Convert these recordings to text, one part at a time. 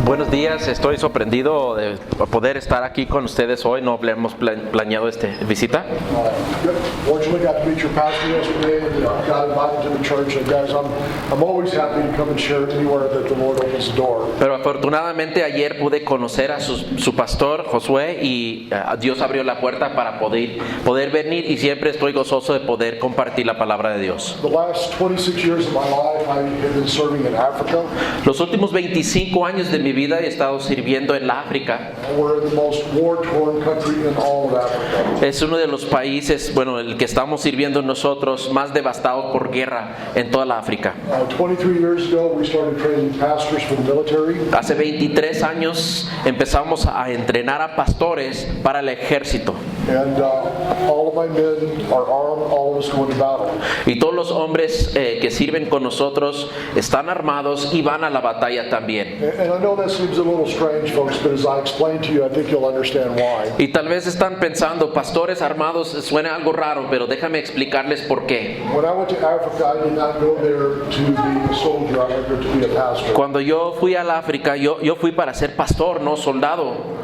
Buenos días, estoy sorprendido de poder estar aquí con ustedes hoy. No hemos planeado esta visita. Fortunately, got to meet your pastor yesterday and got invited to the church. And guys, I'm always happy to come and share anywhere that the Lord opens the door. Pero afortunadamente ayer pude conocer a su pastor Josué y Dios abrió la puerta para poder venir, y siempre estoy gozoso de poder compartir la palabra de Dios. The last 26 years of my life, I have been serving in Africa. Los últimos 25 años de mi vida he estado sirviendo en la África. We're the most war-torn country in all of Africa. Es uno de los países, el que estamos sirviendo nosotros, más devastado por guerra en toda la África. 23 years ago, we started training pastors for the military. Hace 23 años empezamos a entrenar a pastores para el ejército. And all of my men are armed, all of us go into battle. Y todos los hombres que sirven con nosotros están armados y van a la batalla también. And I know that seems a little strange, folks, but as I explain to you, I think you'll understand why. Y tal vez están pensando, pastores armados suena algo raro, pero déjame explicarles por qué. When I went to Africa, I did not go there to be a soldier, I went there to be a pastor. Cuando yo fui a la África, yo fui para ser pastor, no soldado.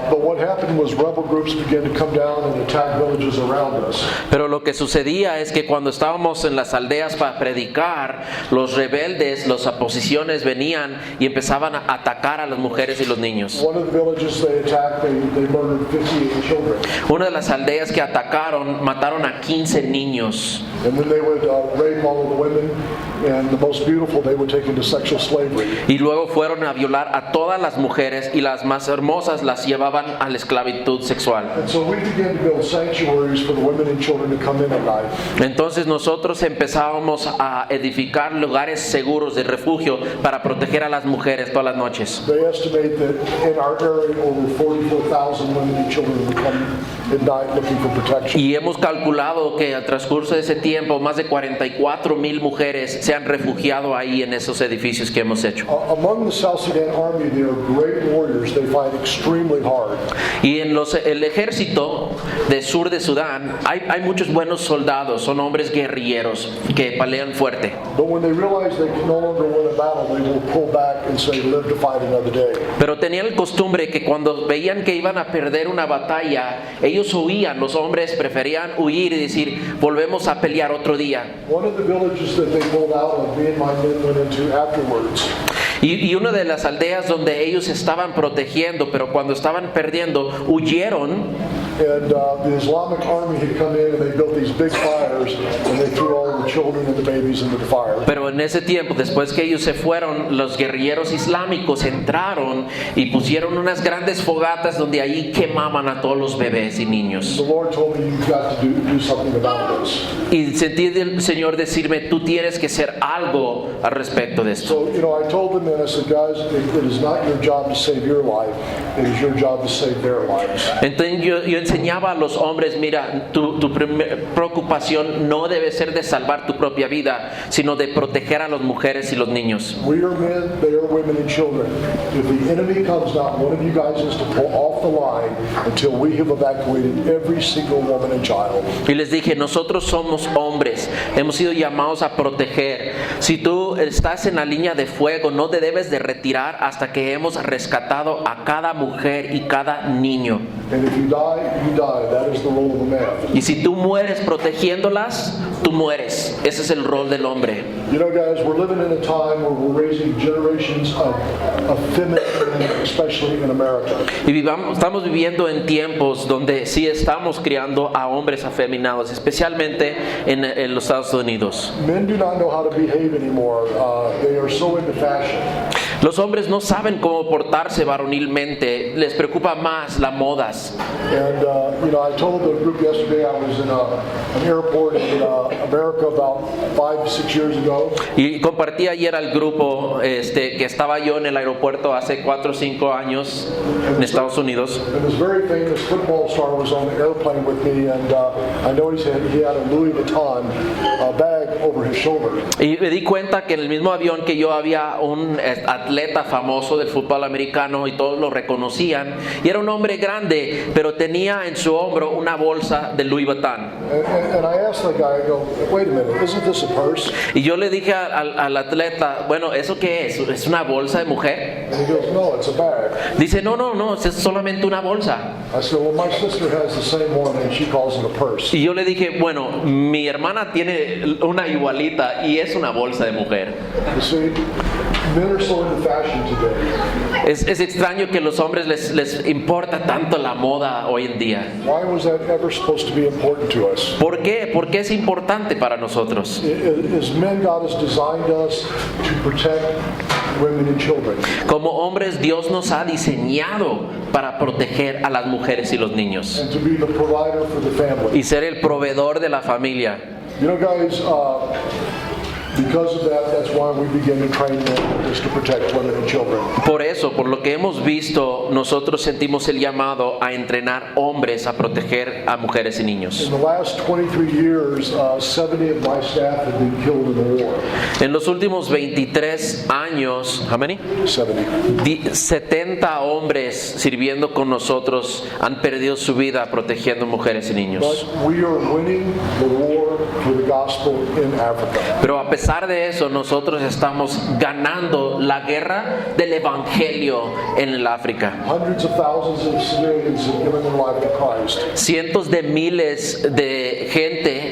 But what happened was rebel groups began to come down and attack villages around us. Pero lo que sucedía es que cuando estábamos en las aldeas para predicar, los rebeldes, las oposiciones venían y empezaban a atacar a las mujeres y los niños. One of the villages they attacked, they murdered 58 children. Una de las aldeas que atacaron, mataron a 15 niños. And then they would rape all of the women, and the most beautiful they would take into sexual slavery. Y luego fueron a violar a todas las mujeres, y las más hermosas las llevaban a la esclavitud sexual. And so we began to build sanctuaries for the women and children to come in at night. Entonces nosotros empezábamos a edificar lugares seguros de refugio para proteger a las mujeres todas las noches. They estimate that in our area over 44,000 women and children would come at night looking for protection. Y hemos calculado que al transcurso de ese tiempo más de 44,000 mujeres se han refugiado ahí en esos edificios que hemos hecho. Among the South Sudan Army, they are great warriors. They fight extremely hard. Y en el ejército del sur de Sudán hay muchos buenos soldados, son hombres guerrilleros que pelean fuerte. But when they realize they can no longer win a battle, they will pull back and say, live to fight another day. Pero tenían el costumbre que cuando veían que iban a perder una batalla, ellos huían, los hombres preferían huir y decir, volvemos a pelear otro día. One of the villages that they pulled out of, me and my men went into afterwards. Y una de las aldeas donde ellos estaban protegiendo, pero cuando estaban perdiendo, huyeron. And the Islamic army had come in and they built these big fires and they threw all the children and the babies into the fire. Pero en ese tiempo, después que ellos se fueron, los guerrilleros islámicos entraron y pusieron unas grandes fogatas donde allí quemaban a todos los bebés y niños. The Lord told me, you've got to do something about this. Y sentí del Señor decirme, tú tienes que hacer algo al respecto de esto. So, I told them, and I said, guys, it is not your job to save your life. It is your job to save their lives. Entonces yo enseñaba a los hombres, mira, tu preocupación no debe ser de salvar tu propia vida, sino de proteger a las mujeres y los niños. We are men, they are women and children. If the enemy comes, not one of you guys is to pull off the line until we have evacuated every single woman and child. Y les dije, nosotros somos hombres, hemos sido llamados a proteger. Si tú estás en la línea de fuego, no te debes de retirar hasta que hemos rescatado a cada mujer y cada niño. And if you die, you die. That is the role of a man. Y si tú mueres protegiéndolas, tú mueres. Ese es el rol del hombre. You know, guys, we're living in a time where we're raising generations of feminine men, especially in America. Y estamos viviendo en tiempos donde sí estamos criando a hombres afeminados, especialmente en los Estados Unidos. Men do not know how to behave anymore. They are so into fashion. Los hombres no saben cómo portarse varonilmente, les preocupa más las modas. And I told the group yesterday I was in an airport in America about 5-6 years ago. Y compartí ayer al grupo que estaba yo en el aeropuerto hace 4 o 5 años en Estados Unidos. And this very famous football star was on the airplane with me, and I noticed he had a Louis Vuitton bag over his shoulder. Y me di cuenta que en el mismo avión que yo había un atleta famoso del fútbol americano y todos lo reconocían. Y era un hombre grande, pero tenía en su hombro una bolsa de Louis Vuitton. And I asked the guy, I go, wait a minute, isn't this a purse? Y yo le dije al atleta, bueno, ¿eso qué es? ¿Es una bolsa de mujer? And he goes, no, it's a bag. Dice, no, es solamente una bolsa. I said, well, my sister has the same one and she calls it a purse. Y yo le dije, bueno, mi hermana tiene una igualita y es una bolsa de mujer. You see, men are so into fashion today. Es extraño que a los hombres les importa tanto la moda hoy en día. Why was that ever supposed to be important to us? ¿Por qué? ¿Por qué es importante para nosotros? As men, God has designed us to protect women and children. Como hombres, Dios nos ha diseñado para proteger a las mujeres y los niños And to be the provider for the family. y ser el proveedor de la familia. You know, guys, because of that, that's why we begin to train men is to protect women and children. Por eso, por lo que hemos visto, nosotros sentimos el llamado a entrenar hombres a proteger a mujeres y In niños. the last 23 years, 70 of my staff have been killed in the war. En los últimos 23 años, how many? 70. 70 hombres sirviendo con nosotros han perdido su vida protegiendo mujeres y niños. But we are winning the war for the gospel in Africa. Pero a pesar de eso, nosotros estamos ganando la guerra del evangelio en el África. Hundreds of thousands of civilians have given their life to Christ. Cientos de miles de gente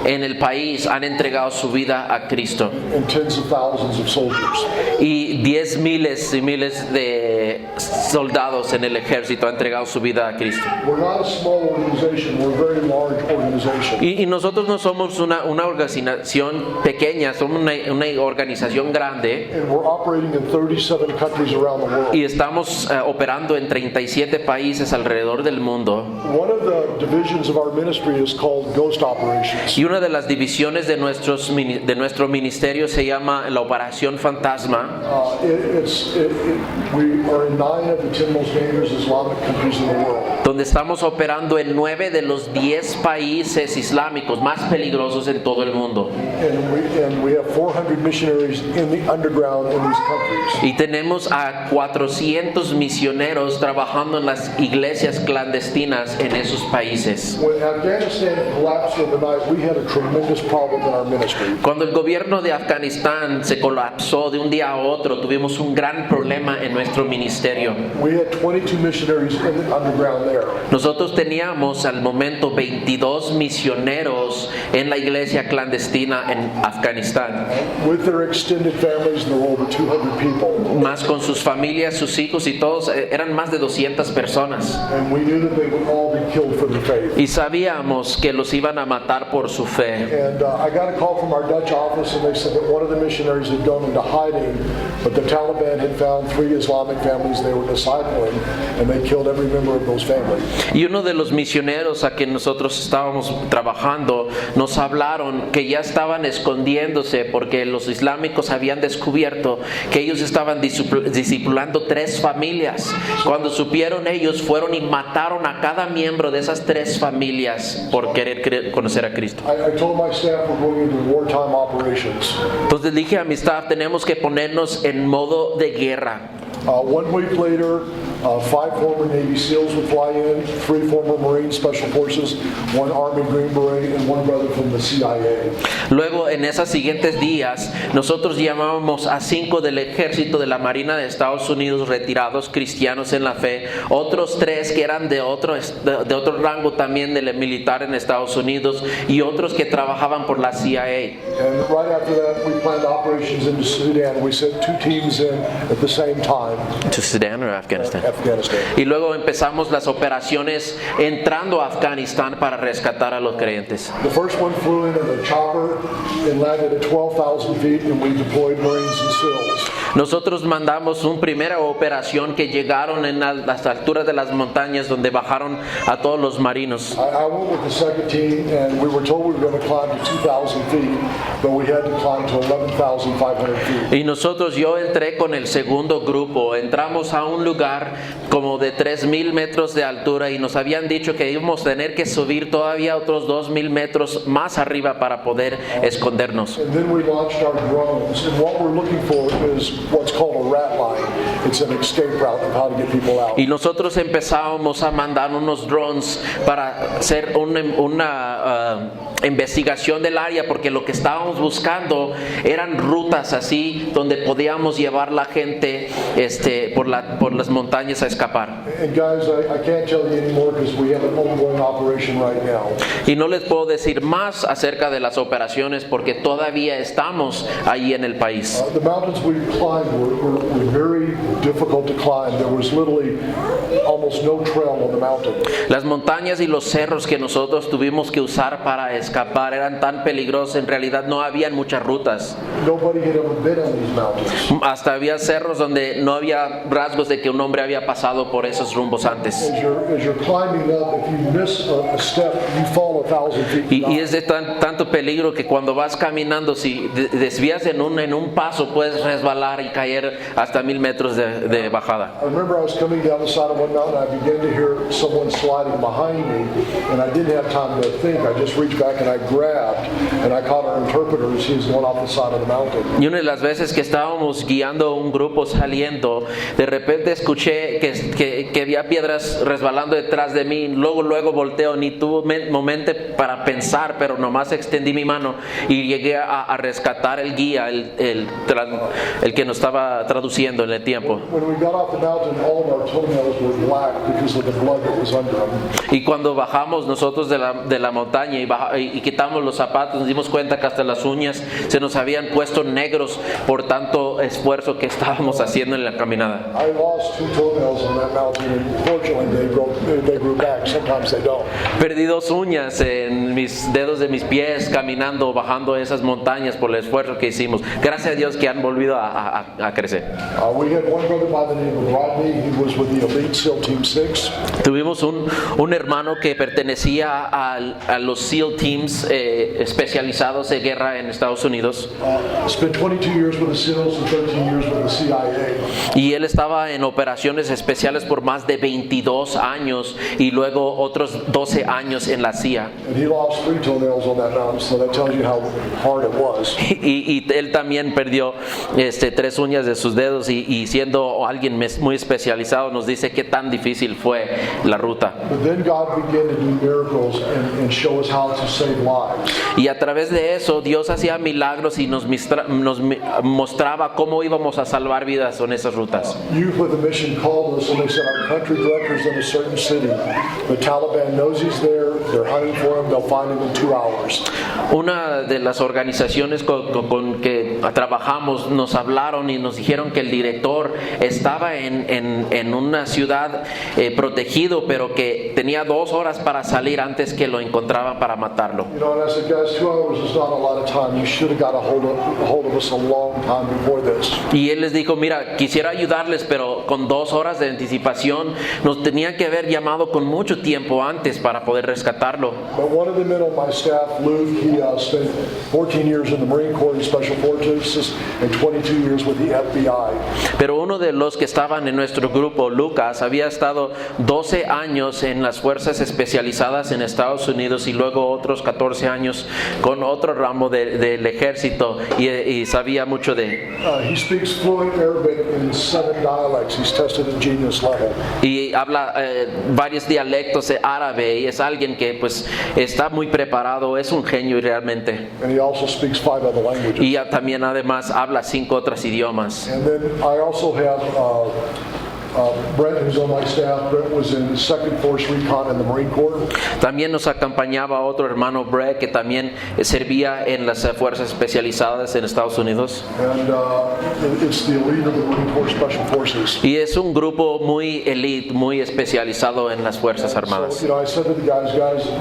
en el país han entregado su vida a Cristo. And tens of thousands of soldiers. Y 10 miles y miles de soldados en el ejército han entregado su vida a Cristo. We're not a small organization, we're a very large organization. Y nosotros no somos una organización pequeña, somos una organización grande And we're operating in 37 countries around the world. y estamos operando en 37 países alrededor del mundo. One of the divisions of our ministry is called Ghost Operations. Y una de las divisiones de nuestro ministerio se llama la Operación Fantasma. We are in 9 of the 10 most dangerous Islamic countries in the world. Donde estamos operando en 9 de los 10 países islámicos más peligrosos en todo el mundo. And we have 400 missionaries in the underground in these countries. Y tenemos a 400 misioneros trabajando en las iglesias clandestinas en esos países. When Afghanistan collapsed overnight, we had a tremendous problem in our ministry. Cuando el gobierno de Afganistán se colapsó de un día a otro, tuvimos un gran problema en nuestro ministerio. We had 22 missionaries in the underground there. Nosotros teníamos al momento 22 misioneros en la iglesia clandestina en Afganistán, With their extended families, there were over 200 people. más con sus familias, sus hijos y todos, eran más de 200 personas. And we knew that they would all be killed for their faith. Y sabíamos que los iban a matar por su fe. And I got a call from our Dutch office, and they said that one of the missionaries had gone into hiding, but the Taliban had found 3 Islamic families they were discipling, and they killed every member of those families. Y uno de los misioneros a quien nosotros estábamos trabajando nos hablaron que ya estaban escondiéndose porque los islámicos habían descubierto que ellos estaban discipulando 3 familias. Cuando supieron ellos, fueron y mataron a cada miembro de esas 3 familias por querer conocer a Cristo. I told my staff we're going into wartime operations. Entonces dije a mi staff, tenemos que ponernos en modo de guerra. 1 week later, 5 former Navy SEALs would fly in, 3 former Marine Special Forces, 1 Army Green Beret, and 1 brother from the CIA. Luego, en esos siguientes días, nosotros llamábamos a 5 del ejército de la Marina de Estados Unidos retirados, cristianos en la fe, otros 3 que eran de otro rango también del militar en Estados Unidos y otros que trabajaban por la CIA. And right after that, we planned operations into Sudan. We sent 2 teams in at the same time. To Sudan or Afghanistan. Afghanistan. Y luego empezamos las operaciones entrando a Afganistán para rescatar a los creyentes. The first one flew in a chopper and landed at 12,000 feet, and we deployed Marines and SEALs. Nosotros mandamos una primera operación que llegaron en las alturas de las montañas donde bajaron a todos los marinos. I went with the second team, and we were told we were going to climb to 2,000 feet, but we had to climb to 11,500 feet. Y yo entré con el segundo grupo, entramos a un lugar como de 3,000 metros de altura y nos habían dicho que íbamos a tener que subir todavía otros 2,000 metros más arriba para poder escondernos. And then we launched our drones, and what we're looking for is what's called a rat line. It's an escape route of how to get people out. Y nosotros empezábamos a mandar unos drones para hacer una investigación del área, porque lo que estábamos buscando eran rutas así donde podíamos llevar la gente por las montañas a escapar. And guys, I can't tell you anymore because we have an ongoing operation right now. Y no les puedo decir más acerca de las operaciones porque todavía estamos ahí en el país. The mountains we climbed were very difficult to climb. There was literally almost no trail on the mountain. Las montañas y los cerros que nosotros tuvimos que usar para escapar eran tan peligrosos, en realidad no habían muchas rutas. Nobody had ever been on these mountains. Hasta había cerros donde no había rasgos de que un hombre había pasado por esos rumbos antes. As you're climbing up, if you miss a step, you fall 1,000 feet. Y es de tanto peligro que cuando vas caminando, si desvías en un paso, puedes resbalar y caer hasta 1,000 metros de bajada. I remember I was coming down the side of one mountain, I began to hear someone sliding behind me, and I didn't have time to think. I just reached back and I grabbed, and I caught our interpreter as he was going off the side of the mountain. Y una de las veces que estábamos guiando un grupo saliendo, de repente escuché que había piedras resbalando detrás de mí. Luego volteo, ni tuve momento para pensar, pero nomás extendí mi mano y llegué a rescatar el guía, el que nos estaba traduciendo en el tiempo. When we got off the mountain, all of our toenails were black because of the blood that was under them. Y cuando bajamos nosotros de la montaña y quitamos los zapatos, nos dimos cuenta que hasta las uñas se nos habían puesto negros por tanto esfuerzo que estábamos haciendo en la caminada. I lost 2 toenails on that mountain, and fortunately they grew back. Sometimes they don't. Perdí 2 uñas en mis dedos de mis pies caminando, bajando esas montañas por el esfuerzo que hicimos. Gracias a Dios que han volvido a crecer. We had one brother by the name of Rodney. He was with the Elite SEAL Team 6. Tuvimos un hermano que pertenecía a los SEAL Teams especializados de guerra en Estados Unidos. Spent 22 years with the SEALs and 13 years with the CIA. Y él estaba en operaciones especiales por más de 22 años y luego otros 12 años en la CIA. And he lost 3 toenails on that mountain, so that tells you how hard it was. Y él también perdió 3 uñas de sus dedos y siendo alguien muy especializado nos dice qué tan difícil fue la ruta. But then God began to do miracles and show us how to save lives. Y a través de eso Dios hacía milagros y nos mostraba cómo íbamos a salvar vidas en esas rutas. Youth with a Mission called us and they said our country director's in a certain city. The Taliban knows he's there. They're hunting for him. They'll find him in 2 hours. Una de las organizaciones con que trabajamos nos hablaron y nos dijeron que el director estaba en una ciudad protegido, pero que tenía 2 horas para salir antes que lo encontraban para matarlo. You know, and I said, guys, 2 hours is not a lot of time. You should have got a hold of us a long time before this. Y él les dijo, mira, quisiera ayudarles, pero con 2 horas de anticipación nos tenían que haber llamado con mucho tiempo antes para poder rescatarlo. But one of the men on my staff, Luke, he spent 14 years in the Marine Corps in Special Forces and 22 years with the FBI. Pero uno de los que estaban en nuestro grupo, Lucas, había estado 12 años en las fuerzas especializadas en Estados Unidos y luego otros 14 años con otro ramo del ejército y sabía mucho de... He speaks fluent Arabic in 7 dialects. He's tested at genius level. Y habla varios dialectos de árabe y es alguien que pues está muy preparado, es un genio realmente. And he also speaks 5 other languages. Y también además habla 5 otros idiomas. And then I also have Brent, who's on my staff, Brent was in 2nd Force Recon in the Marine Corps. También nos acompañaba otro hermano Brett que también servía en las fuerzas especializadas en Estados Unidos. And it's the elite of the Marine Corps Special Forces. Y es un grupo muy elite, muy especializado en las fuerzas armadas. So, I said to the guys,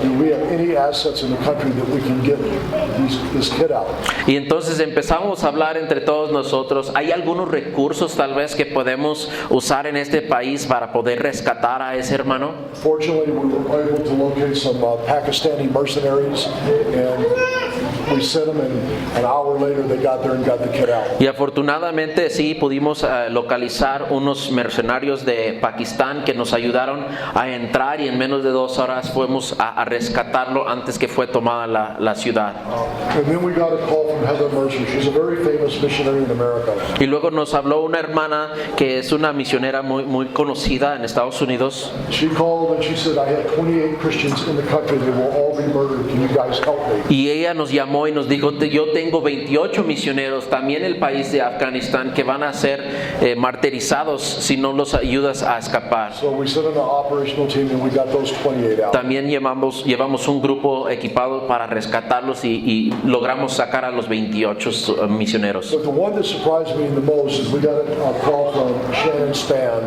do we have any assets in the country that we can get this kid out? Y entonces empezamos a hablar entre todos nosotros. ¿Hay algunos recursos tal vez que podemos usar en este país para poder rescatar a ese hermano? Fortunately, we were able to locate some Pakistani mercenaries, and we sent them, and an hour later they got there and got the kid out. Y afortunadamente sí pudimos localizar unos mercenarios de Pakistán que nos ayudaron a entrar y en menos de 2 horas fuimos a rescatarlo antes que fue tomada la ciudad. And then we got a call from Heather Mercer. She's a very famous missionary in America. Y luego nos habló una hermana que es una misionera muy conocida en Estados Unidos. She called and she said, I have 28 Christians in the country. They will all be murdered. Can you guys help me? Y ella nos llamó y nos dijo, yo tengo 28 misioneros, también el país de Afganistán, que van a ser martirizados si no los ayudas a escapar. So we sent an operational team and we got those 28 out. También llevamos un grupo equipado para rescatarlos y logramos sacar a los 28 misioneros. But the one that surprised me the most is we got a call from Shannon Span,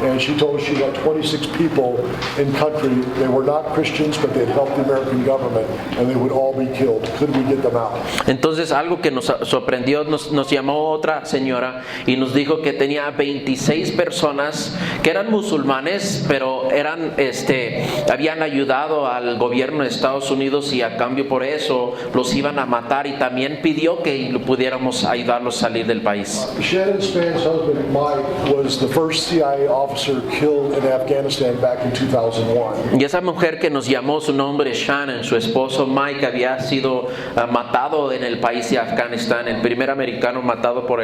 and she told us she got 26 people in country. They were not Christians, but they'd helped the American government, and they would all be killed. Could we get them out? Entonces algo que nos sorprendió, nos llamó otra señora y nos dijo que tenía 26 personas que eran musulmanes, pero habían ayudado al gobierno de Estados Unidos y a cambio por eso los iban a matar, y también pidió que pudiéramos ayudarlos a salir del país. Shannon Span's husband, Mike, was the first CIA officer killed in Afghanistan back in 2001. Y esa mujer que nos llamó, su nombre es Shannon, su esposo Mike había sido matado en el país de Afganistán, el primer americano matado por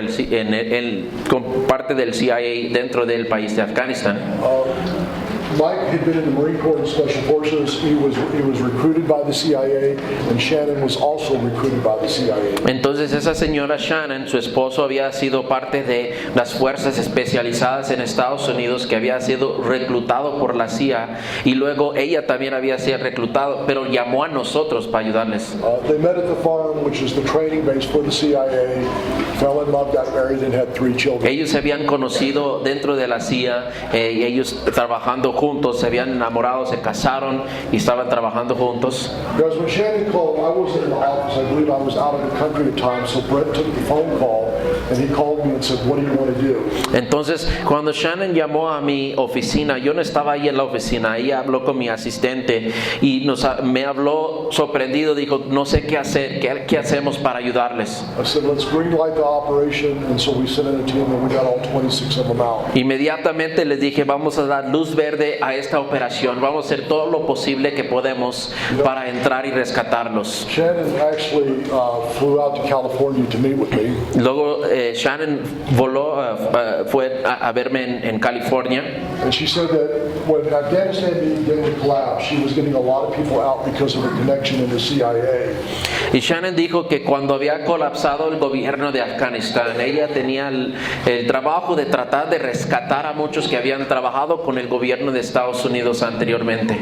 con parte del CIA dentro del país de Afganistán. Mike had been in the Marine Corps and Special Forces. He was recruited by the CIA, and Shannon was also recruited by the CIA. Entonces esa señora Shannon, su esposo, había sido parte de las fuerzas especializadas en Estados Unidos, que había sido reclutado por la CIA, y luego ella también había sido reclutado, pero llamó a nosotros para ayudarles. They met at the farm, which is the training base for the CIA. Fell in love, got married, and had 3 children. Ellos se habían conocido dentro de la CIA, y ellos trabajando juntos, se habían enamorado, se casaron y estaban trabajando juntos. Because when Shannon called, I wasn't in the office. I believe I was out of the country at the time. So Brett took the phone call and he called me and said, "What do you want to do?" Entonces, cuando Shannon llamó a mi oficina, yo no estaba ahí en la oficina. Ella habló con mi asistente y me habló sorprendido. Dijo, no sé qué hacer. ¿Qué hacemos para ayudarles? I said, "Let's greenlight the operation." And so we sent in a team and we got all 26 of them out. Inmediatamente les dije, vamos a dar luz verde a esta operación, vamos a hacer todo lo posible que podemos para entrar y rescatarlos. Shannon actually flew out to California to meet with me. Luego Shannon voló, fue a verme en California. And she said that when Afghanistan began to collapse, she was getting a lot of people out because of her connection in the CIA. Y Shannon dijo que cuando había colapsado el gobierno de Afganistán, ella tenía el trabajo de tratar de rescatar a muchos que habían trabajado con el gobierno de Estados Unidos anteriormente.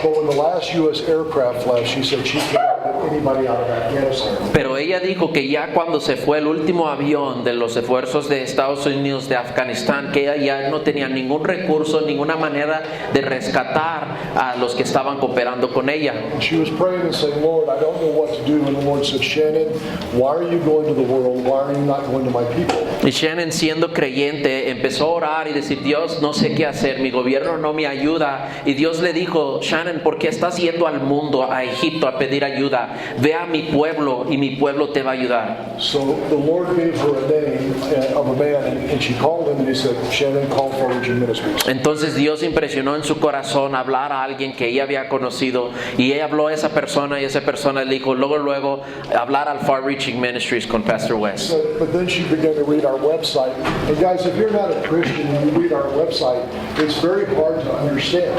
But when the last U.S. aircraft left, she said she couldn't get anybody out of Afghanistan. Pero ella dijo que ya cuando se fue el último avión de los esfuerzos de Estados Unidos de Afganistán, que ella ya no tenía ningún recurso, ninguna manera de rescatar a los que estaban cooperando con ella. And she was praying and saying, "Lord, I don't know what to do." And the Lord said, "Shannon, why are you going to the world? Why are you not going to my people?" Y Shannon, siendo creyente, empezó a orar y decir, Dios, no sé qué hacer, mi gobierno no me ayuda. Y Dios le dijo, Shannon, ¿por qué estás yendo al mundo, a Egipto, a pedir ayuda? Ve a mi pueblo y mi pueblo te va a ayudar. So the Lord gave her a name of a man, and she called him and he said, "Shannon, call Far Reaching Ministries." Entonces Dios impresionó en su corazón hablar a alguien que ella había conocido, y ella habló a esa persona, y esa persona le dijo luego hablar al Far Reaching Ministries con Pastor West. But then she began to read our website. And guys, if you're not a Christian and you read our website, it's very hard to understand.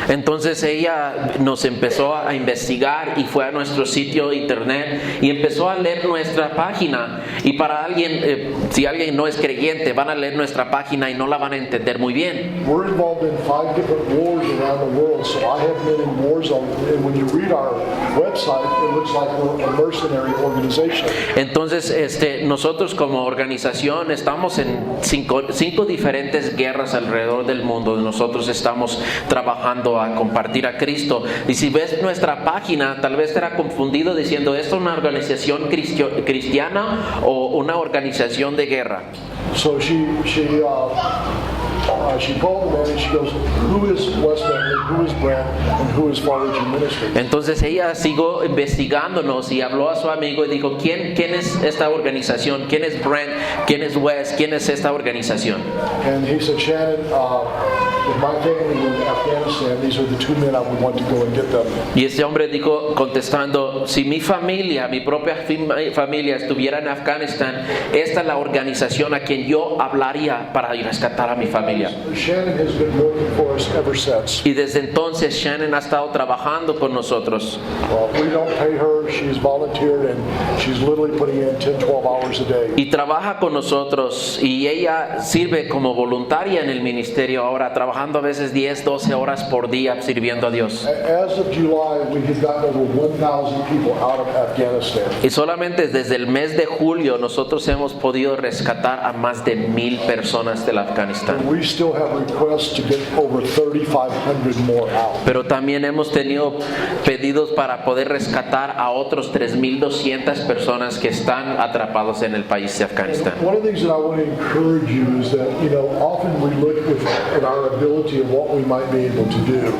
Entonces ella nos empezó a investigar y fue a nuestro sitio internet y empezó a leer nuestra página y para alguien, si alguien no es creyente, van a leer nuestra página y no la van a entender muy bien. We're involved in 5 different wars around the world, so I have been in war zones. And when you read our website, it looks like we're a mercenary organization. Entonces, nosotros como organización estamos en cinco diferentes guerras alrededor del mundo. Nosotros estamos trabajando a compartir a Cristo. Y si ves nuestra página, tal vez te era confundido diciendo, ¿esto es una organización cristiana o una organización de guerra? So she called the man and she goes, who is West Bentley, who is Brent, and who is Far Reaching Ministry? Entonces ella siguió investigándonos y habló a su amigo y dijo, ¿quién es esta organización? ¿Quién es Brent? ¿Quién es West? ¿Quién es esta organización? And he said, Shannon, if my family were in Afghanistan, these are the 2 men I would want to go and get them. Y este hombre dijo, contestando, si mi familia, mi propia familia estuviera en Afganistán, esta es la organización a quien yo hablaría para rescatar a mi familia. Shannon has been working for us ever since. Y desde entonces Shannon ha estado trabajando con nosotros. We don't pay her. She's volunteered and she's literally putting in 10, 12 hours a day. Y trabaja con nosotros y ella sirve como voluntaria en el ministerio ahora, trabajando a veces 10, 12 horas por día sirviendo a Dios. As of July, we have gotten over 1,000 people out of Afghanistan. Y solamente desde el mes de julio nosotros hemos podido rescatar a más de 1,000 personas del Afganistán. We still have requests to get over 3,500 more out. Pero también hemos tenido pedidos para poder rescatar a otros 3,200 personas que están atrapados en el país de Afganistán. One of the things that I want to encourage you is that, often we look at our ability and what we might be able to do.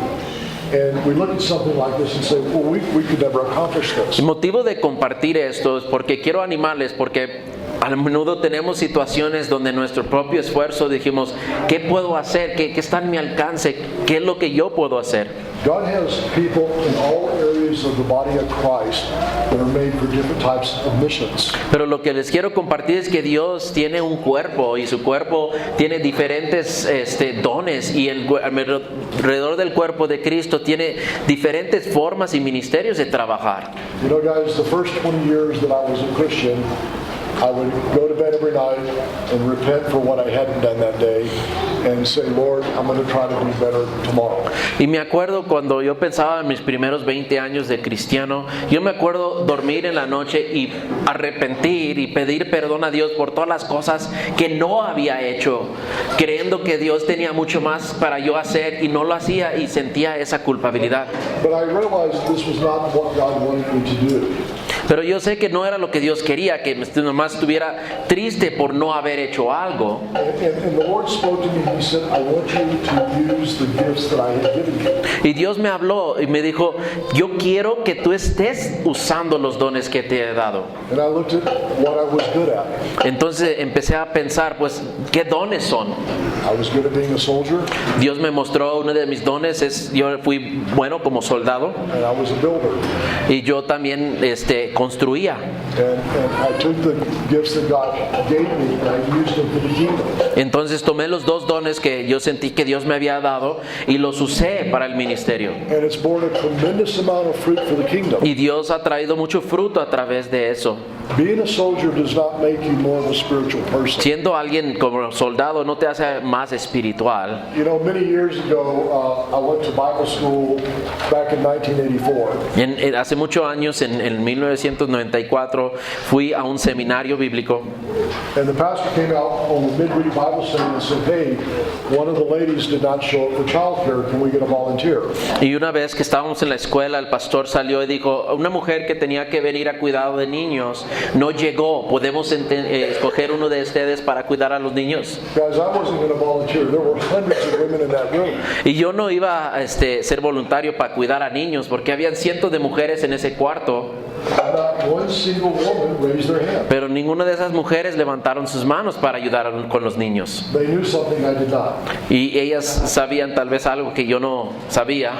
And we look at something like this and say, well, we could never accomplish this. El motivo de compartir esto es porque quiero animarles, porque a menudo tenemos situaciones donde nuestro propio esfuerzo dijimos, ¿qué puedo hacer? ¿Qué está en mi alcance? ¿Qué es lo que yo puedo hacer? God has people in all areas of the body of Christ that are made for different types of missions. Pero lo que les quiero compartir es que Dios tiene un cuerpo y su cuerpo tiene diferentes dones y alrededor del cuerpo de Cristo tiene diferentes formas y ministerios de trabajar. Guys, the first 20 years that I was a Christian, I would go to bed every night and repent for what I hadn't done that day and say, Lord, I'm going to try to do better tomorrow. Y me acuerdo cuando yo pensaba en mis primeros 20 años de cristiano, yo me acuerdo dormir en la noche y arrepentir y pedir perdón a Dios por todas las cosas que no había hecho, creyendo que Dios tenía mucho más para yo hacer y no lo hacía y sentía esa culpabilidad. But I realized this was not what God wanted me to do. Pero yo sé que no era lo que Dios quería, que nomás estuviera triste por no haber hecho algo. And the Lord spoke to me and He said, I want you to use the gifts that I have given you. Y Dios me habló y me dijo, yo quiero que tú estés usando los dones que te he dado. And I looked at what I was good at. Entonces empecé a pensar, pues, ¿qué dones son? I was good at being a soldier. Dios me mostró uno de mis dones, yo fui bueno como soldado. And I was a builder. Y yo también construía. And I took the gifts that God gave me and I used them for the kingdom. Entonces tomé los dos dones que yo sentí que Dios me había dado y los usé para el ministerio. And it's borne a tremendous amount of fruit for the kingdom. Y Dios ha traído mucho fruto a través de eso. Being a soldier does not make you more of a spiritual person. Siendo alguien como soldado no te hace más espiritual. Many years ago, I went to Bible school back in 1984. Hace muchos años, en 1994, fui a un seminario bíblico. And the pastor came out on the midweek Bible study and said, hey, one of the ladies did not show up for childcare. Can we get a volunteer? Y una vez que estábamos en la escuela, el pastor salió y dijo, una mujer que tenía que venir a cuidado de niños no llegó. ¿Podemos escoger uno de ustedes para cuidar a los niños? Guys, I wasn't going to volunteer. There were hundreds of women in that room. Y yo no iba a ser voluntario para cuidar a niños porque habían cientos de mujeres en ese cuarto. Not one single woman raised their hand. Pero ninguna de esas mujeres levantaron sus manos para ayudar con los niños. They knew something I did not. Y ellas sabían tal vez algo que yo no sabía.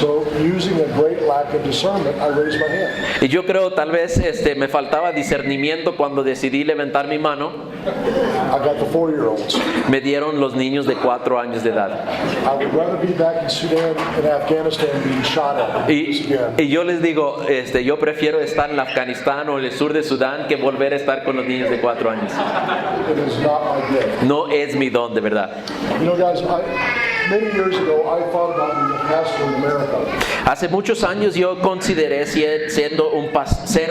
So, using a great lack of discernment, I raised my hand. Y yo creo tal vez me faltaba discernimiento cuando decidí levantar mi mano. I got the 4-year-olds. Me dieron los niños de 4 años de edad. I would rather be back in Sudan and Afghanistan being shot at than this again. Y yo les digo, yo prefiero estar en Afganistán o en el sur de Sudán que volver a estar con los niños de 4 años. It is not my gift. No es mi don, de verdad. You know, guys, many years ago, I thought about being a pastor in America. Hace muchos años yo consideré ser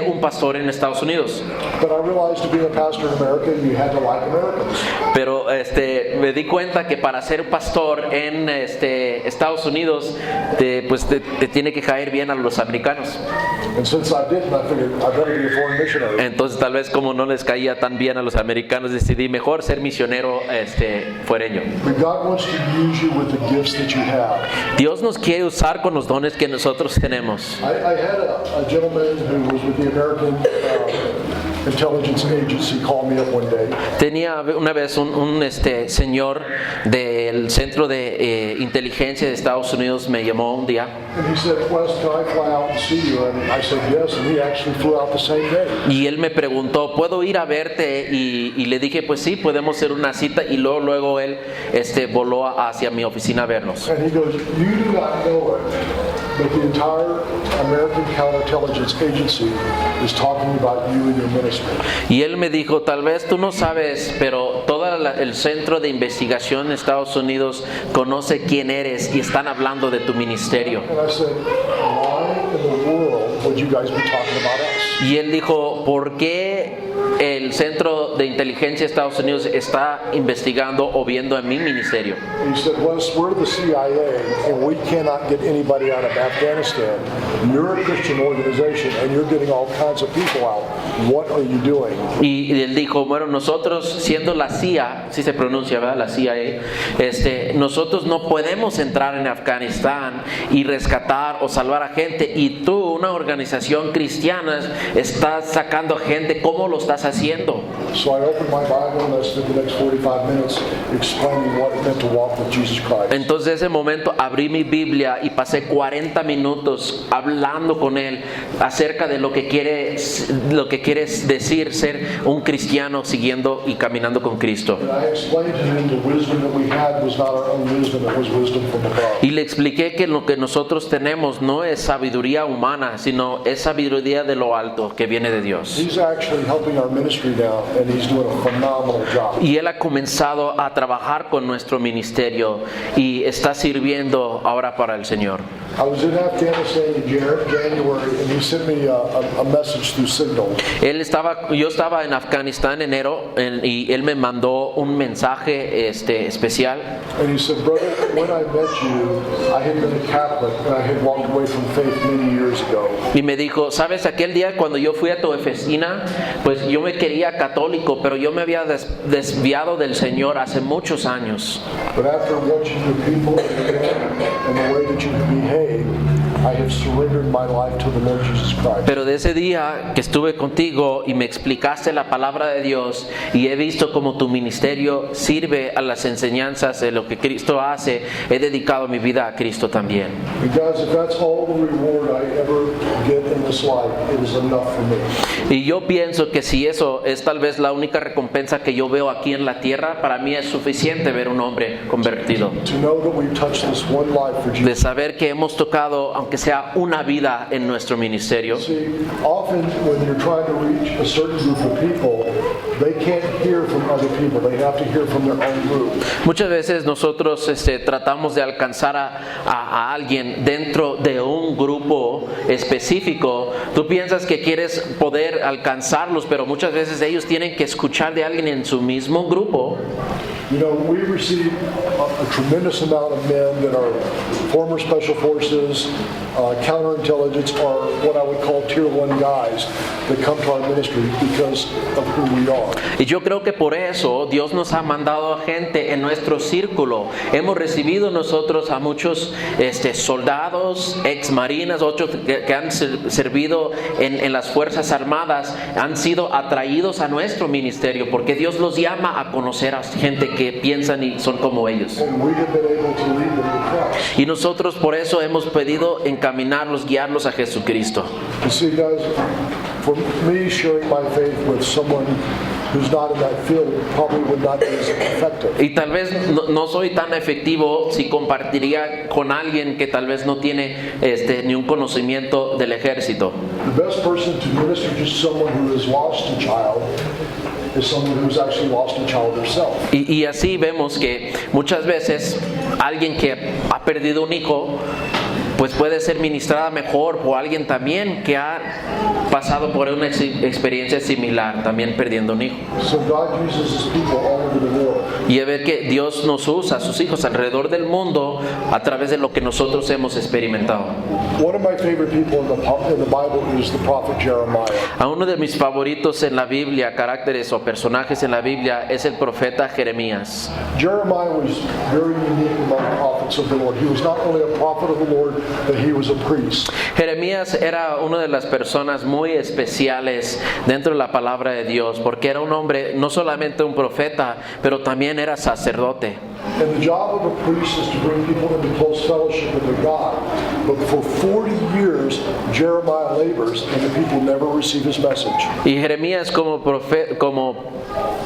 un pastor en Estados Unidos. But I realized to be a pastor in America, you had to like Americans. Pero me di cuenta que para ser pastor en Estados Unidos te tiene que caer bien a los americanos. And since I didn't, I figured I'd better be a foreign missionary. Entonces tal vez como no les caía tan bien a los americanos, decidí mejor ser misionero fuereño. But God wants to use you with the gifts that you have. Dios nos quiere usar con los dones que nosotros tenemos. I had a gentleman who was with the American intelligence agency call me up one day. Tenía una vez un señor del Centro de Inteligencia de Estados Unidos me llamó un día. And he said, Wes, can I fly out and see you? And I said, yes, and he actually flew out the same day. Y él me preguntó, ¿puedo ir a verte? Y le dije, pues sí, podemos hacer una cita. Y luego él voló hacia mi oficina a vernos. And he goes, you do not know it, but the entire American counterintelligence agency is talking about you and your ministry. Y él me dijo, tal vez tú no sabes, pero todo el Centro de Investigación en Estados Unidos conoce quién eres y están hablando de tu ministerio. And I said, why in the world would you guys be talking about us? Y él dijo, ¿por qué el Centro de Inteligencia de Estados Unidos está investigando o viendo en mi ministerio? He said, Wes, we're the CIA and we cannot get anybody out of Afghanistan. You're a Christian organization and you're getting all kinds of people out. What are you doing? Y él dijo, bueno, nosotros siendo la CIA, si se pronuncia, ¿verdad? La CIA, nosotros no podemos entrar en Afganistán y rescatar o salvar a gente. Y tú, una organización cristiana, estás sacando gente. ¿Cómo lo estás haciendo? So I opened my Bible and I spent the next 45 minutes explaining what it meant to walk with Jesus Christ. Entonces en ese momento abrí mi Biblia y pasé 40 minutos hablando con él acerca de lo que quiere decir ser un cristiano siguiendo y caminando con Cristo. And I explained to him the wisdom that we had was not our own wisdom, it was wisdom from above. Y le expliqué que lo que nosotros tenemos no es sabiduría humana, sino es sabiduría de lo alto que viene de Dios. He's actually helping our ministry now and he's doing a phenomenal job. Y él ha comenzado a trabajar con nuestro ministerio y está sirviendo ahora para el Señor. I was in Afghanistan in January and he sent me a message through Signal. Yo estaba en Afganistán en enero y él me mandó un mensaje especial. And he said, brother, when I met you, I had been a Catholic and I had walked away from faith many years ago. Y me dijo, ¿sabes? Aquel día cuando yo fui a tu oficina, pues yo me quería católico, pero yo me había desviado del Señor hace muchos años. But after watching the people and the way that you behave, I have surrendered my life to the Lord Jesus Christ. Pero de ese día que estuve contigo y me explicaste la palabra de Dios y he visto cómo tu ministerio sirve a las enseñanzas de lo que Cristo hace, he dedicado mi vida a Cristo también. And guys, if that's all the reward I ever get in this life, it is enough for me. Y yo pienso que si eso es tal vez la única recompensa que yo veo aquí en la tierra, para mí es suficiente ver un hombre convertido. To know that we've touched this one life for Jesus. De saber que hemos tocado, aunque sea una vida en nuestro ministerio. See, often when you're trying to reach a certain group of people, they can't hear from other people. They have to hear from their own group. Muchas veces nosotros tratamos de alcanzar a alguien dentro de un grupo específico. Tú piensas que quieres poder alcanzarlos, pero muchas veces ellos tienen que escuchar de alguien en su mismo grupo. You know, we receive a tremendous amount of men that are former special forces, counterintelligence, or what I would call tier 1 guys that come to our ministry because of who we are. Y yo creo que por eso Dios nos ha mandado a gente en nuestro círculo. Hemos recibido nosotros a muchos soldados, ex marinas, otros que han servido en las Fuerzas Armadas, han sido atraídos a nuestro ministerio porque Dios los llama a conocer a gente que piensan y son como ellos. And we have been able to lead them to Christ. Y nosotros por eso hemos podido encaminarlos, guiarlos a Jesucristo. You see, guys, for me sharing my faith with someone who's not in that field probably would not be as effective. Y tal vez no soy tan efectivo si compartiría con alguien que tal vez no tiene ni un conocimiento del ejército. The best person to minister to someone who has lost a child is someone who's actually lost a child herself. Y así vemos que muchas veces alguien que ha perdido un hijo pues puede ser ministrada mejor por alguien también que ha pasado por una experiencia similar, también perdiendo un hijo. So God uses his people all over the world. Y a ver que Dios nos usa a sus hijos alrededor del mundo a través de lo que nosotros hemos experimentado. One of my favorite people in the Bible is the prophet Jeremiah. A uno de mis favoritos en la Biblia, caracteres o personajes en la Biblia, es el profeta Jeremías. Jeremiah was very unique among the prophets of the Lord. He was not only a prophet of the Lord, but he was a priest. Jeremías era una de las personas muy especiales dentro de la palabra de Dios, porque era un hombre, no solamente un profeta, pero también era sacerdote. And the job of a priest is to bring people into close fellowship with their God. But for 40 years, Jeremiah labors, and the people never receive his message. Y Jeremías como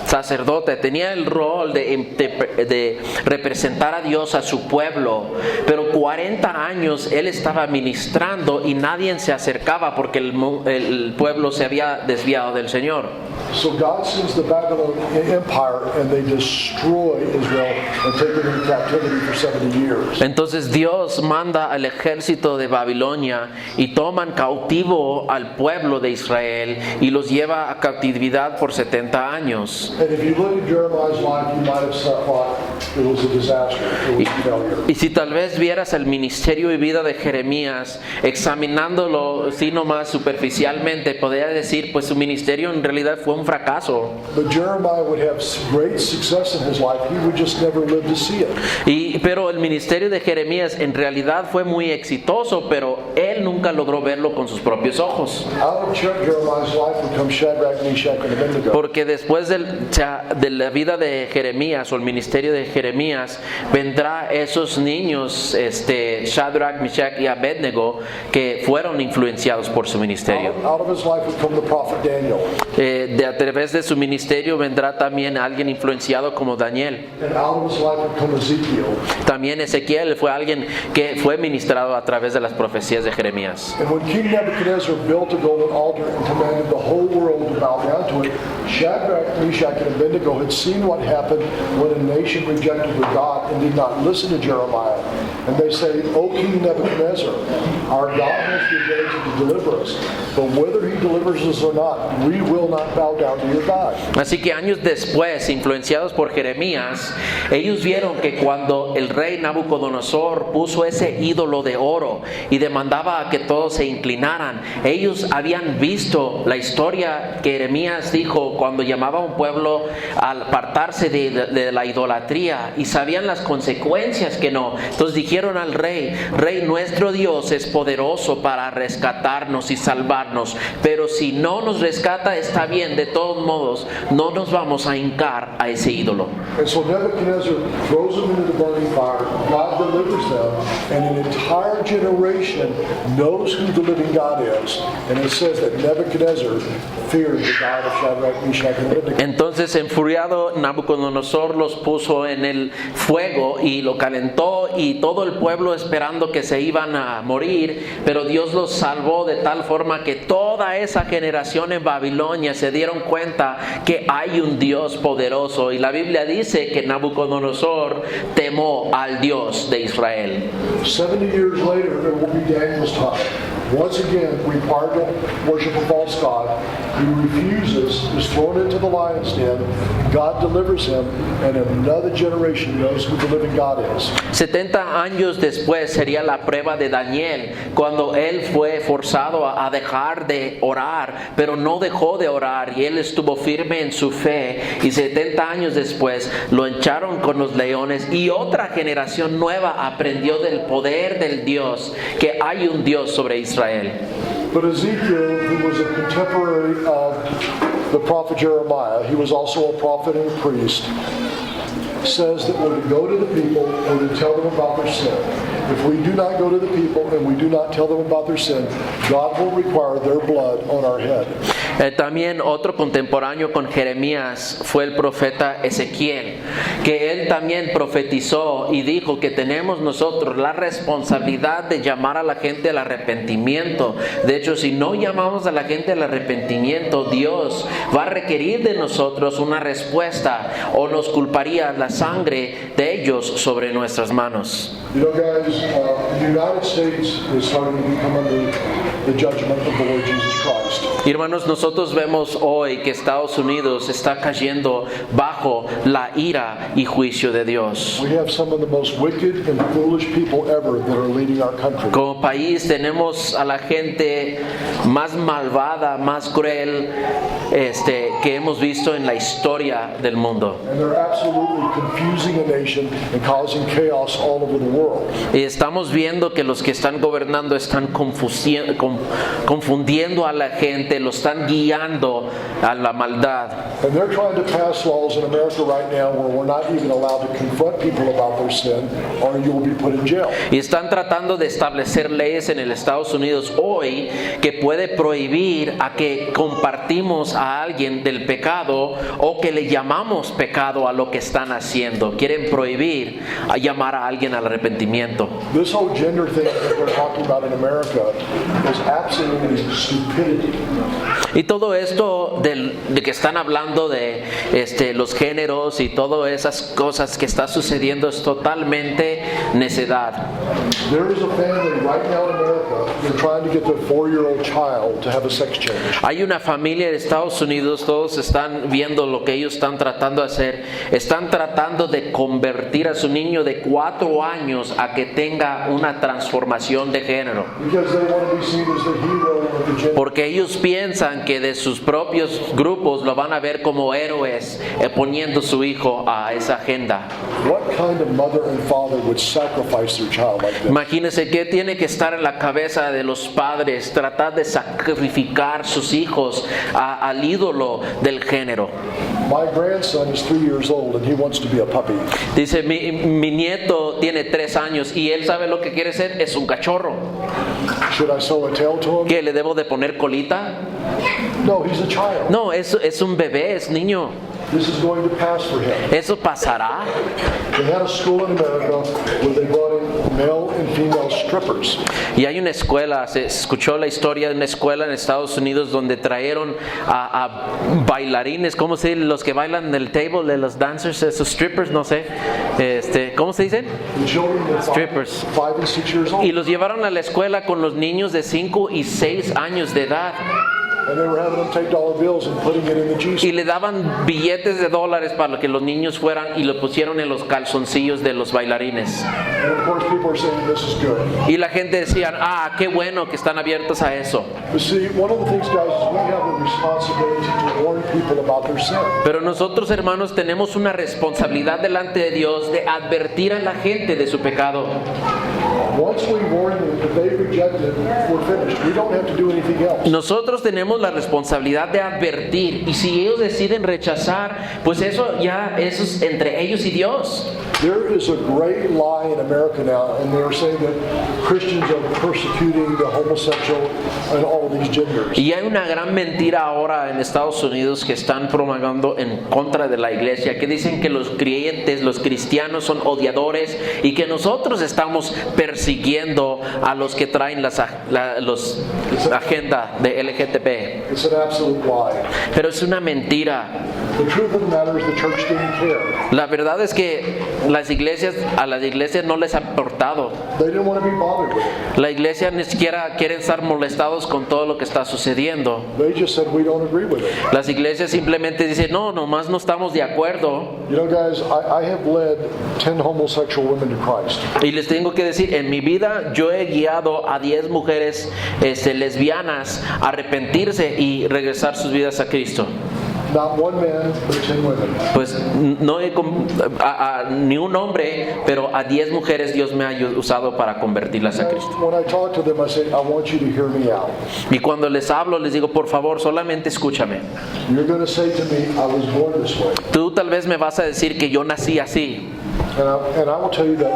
sacerdote tenía el rol de representar a Dios a su pueblo, pero 40 años él estaba ministrando y nadie se acercaba porque el pueblo se había desviado del Señor. So God sends the Babylonian Empire and they destroy Israel and take it into captivity for 70 years. Entonces Dios manda al ejército de Babilonia y toman cautivo al pueblo de Israel y los lleva a cautividad por 70 años. And if you look at Jeremiah's life, you might have thought it was a disaster, it was a failure. Y si tal vez vieras el ministerio y vida de Jeremías, examinándolo así nomás superficialmente, podría decir, pues su ministerio en realidad fue un fracaso. But Jeremiah would have great success in his life. He would just never live to see it. Pero el ministerio de Jeremías en realidad fue muy exitoso, pero él nunca logró verlo con sus propios ojos. Out of Jeremiah's life would come Shadrach, Meshach, and Abednego. Porque después de la vida de Jeremías o el ministerio de Jeremías, vendrá esos niños, Shadrach, Meshach y Abednego, que fueron influenciados por su ministerio. Out of his life would come the prophet Daniel. A través de su ministerio vendrá también alguien influenciado como Daniel. And out of his life would come Ezekiel. También Ezequiel fue alguien que fue ministrado a través de las profecías de Jeremías. And when King Nebuchadnezzar built a golden altar and commanded the whole world to bow down to it, Shadrach, Meshach, and Abednego had seen what happened when a nation rejected their God and did not listen to Jeremiah. And they say, O King Nebuchadnezzar, our God has the ability to deliver us, but whether he delivers us or not, we will not bow down to your God. Así que años después, influenciados por Jeremías, ellos vieron que cuando el rey Nabucodonosor puso ese ídolo de oro y demandaba a que todos se inclinaran, ellos habían visto la historia que Jeremías dijo cuando llamaba a un pueblo a apartarse de la idolatría y sabían las consecuencias que no. Entonces dijeron al rey, nuestro Dios es poderoso para rescatarnos y salvarnos, pero si no nos rescata está bien, de todos modos no nos vamos a hincar a ese ídolo. And so Nebuchadnezzar throws them into the burning fire. God delivers them, and an entire generation knows who the living God is. And it says that Nebuchadnezzar feared the God of Shadrach, Meshach, and Abednego. Entonces, enfuriado, Nabucodonosor los puso en el fuego y lo calentó, y todo el pueblo esperando que se iban a morir, pero Dios los salvó de tal forma que toda esa generación en Babilonia se dieron cuenta que hay un Dios poderoso, y la Biblia dice que Nabucodonosor temó al Dios de Israel. 70 years later, it will be Daniel's time. Once again, we pardon worship a false god. He refuses, is thrown into the lion's den. God delivers him, and another generation knows who the living God is. 70 años después sería la prueba de Daniel, cuando él fue forzado a dejar de orar, pero no dejó de orar, y él estuvo firme en su fe, y 70 años después lo echaron con los leones, y otra generación nueva aprendió del poder del Dios, que hay un Dios sobre Israel. But Ezekiel, who was a contemporary of the prophet Jeremiah, he was also a prophet and a priest, says that we're to go to the people and to tell them about their sin. If we do not go to the people and we do not tell them about their sin, God will require their blood on our head. También otro contemporáneo con Jeremías fue el profeta Ezequiel, que él también profetizó y dijo que tenemos nosotros la responsabilidad de llamar a la gente al arrepentimiento. De hecho, si no llamamos a la gente al arrepentimiento, Dios va a requerir de nosotros una respuesta o nos culparía la sangre de ellos sobre nuestras manos. You know, guys, the United States is starting to become under the judgment of the Lord Jesus Christ. Hermanos, nosotros vemos hoy que Estados Unidos está cayendo bajo la ira y juicio de Dios. We have some of the most wicked and foolish people ever that are leading our country. Como país tenemos a la gente más malvada, más cruel, que hemos visto en la historia del mundo. And they're absolutely confusing a nation and causing chaos all over the world. Y estamos viendo que los que están gobernando están confundiendo a la gente, lo están guiando a la maldad. And they're trying to pass laws in America right now where we're not even allowed to confront people about their sin or you will be put in jail. Y están tratando de establecer leyes en el Estados Unidos hoy que puede prohibir a que compartimos a alguien del pecado o que le llamamos pecado a lo que están haciendo. Quieren prohibir a llamar a alguien al arrepentimiento. This whole gender thing that they're talking about in America is absolutely stupidity. Y todo esto de que están hablando de los géneros y todas esas cosas que está sucediendo es totalmente necedad. There is a family right now in America, they're trying to get their 4-year-old child to have a sex change. Hay una familia en Estados Unidos, todos están viendo lo que ellos están tratando de hacer. Están tratando de convertir a su niño de 4 años a que tenga una transformación de género. Because they want to be seen as the hero of the gender. Porque ellos piensan que de sus propios grupos lo van a ver como héroes, poniendo su hijo a esa agenda. What kind of mother and father would sacrifice their child like this? Imagínense qué tiene que estar en la cabeza de los padres, tratar de sacrificar sus hijos al ídolo del género. My grandson is 3 years old and he wants to be a puppy. Dice, mi nieto tiene 3 años y él sabe lo que quiere ser, es un cachorro. Should I sew a tail to him? ¿Qué, le debo de poner colita? No, he's a child. No, es un bebé, es niño. This is going to pass for him. Eso pasará. They had a school in America where they brought in male and female strippers. Y hay una escuela, se escuchó la historia de una escuela en Estados Unidos donde trajeron a bailarines, ¿cómo se dice? Los que bailan del table, de los dancers, esos strippers, no sé, ¿cómo se dicen? The children were Strippers. 5 and 6 years Y old. los llevaron a la escuela con los niños de 5 y 6 años de edad. And they were having them take dollar bills and putting it in the Y G-spot. le daban billetes de dólares para que los niños fueran y lo pusieron en los calzoncillos de los bailarines. And of course people are saying this is good. Y la gente decía, qué bueno que están abiertos a eso. But see, one of the things, guys, is we have a responsibility to warn people about their sin. Pero nosotros, hermanos, tenemos una responsabilidad delante de Dios de advertir a la gente de su pecado. Once we warn them, if they reject it, we're finished. We don't have to do anything else. Nosotros tenemos la responsabilidad de advertir y si ellos deciden rechazar, pues eso es entre ellos y Dios. There is a great lie in America now, and they are saying that Christians are persecuting the homosexual and all these genders. Y hay una gran mentira ahora en Estados Unidos que están promulgando en contra de la iglesia, que dicen que los creyentes, los cristianos son odiadores y que nosotros estamos persiguiendo a los que traen la agenda de LGTB. It's an absolute lie. Pero es una mentira. The truth of the matter is the church didn't care. La verdad es que a las iglesias no les ha importado. They didn't want to be bothered with it. La iglesia ni siquiera quieren estar molestados con todo lo que está sucediendo. They just said we don't agree with it. Las iglesias simplemente dicen, no, nomás no estamos de acuerdo. You know, guys, I have led 10 homosexual women to Christ. Y les tengo que decir, en mi vida yo he guiado a 10 mujeres lesbianas a arrepentirse y regresar sus vidas a Cristo. Not one man, but 10 women. Pues no he ni un hombre, pero a 10 mujeres Dios me ha usado para convertirlas a Cristo. When I talk to them, I say, I want you to hear me out. Y cuando les hablo, les digo, por favor, solamente escúchame. You're going to say to me, I was born this way. Tú tal vez me vas a decir que yo nací así. And I will tell you that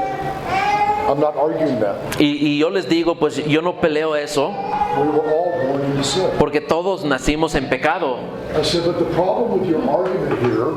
I'm not arguing that. Y yo les digo, pues yo no peleo eso. We were all born in into sin. porque todos nacimos en pecado. I said, but the problem with your argument here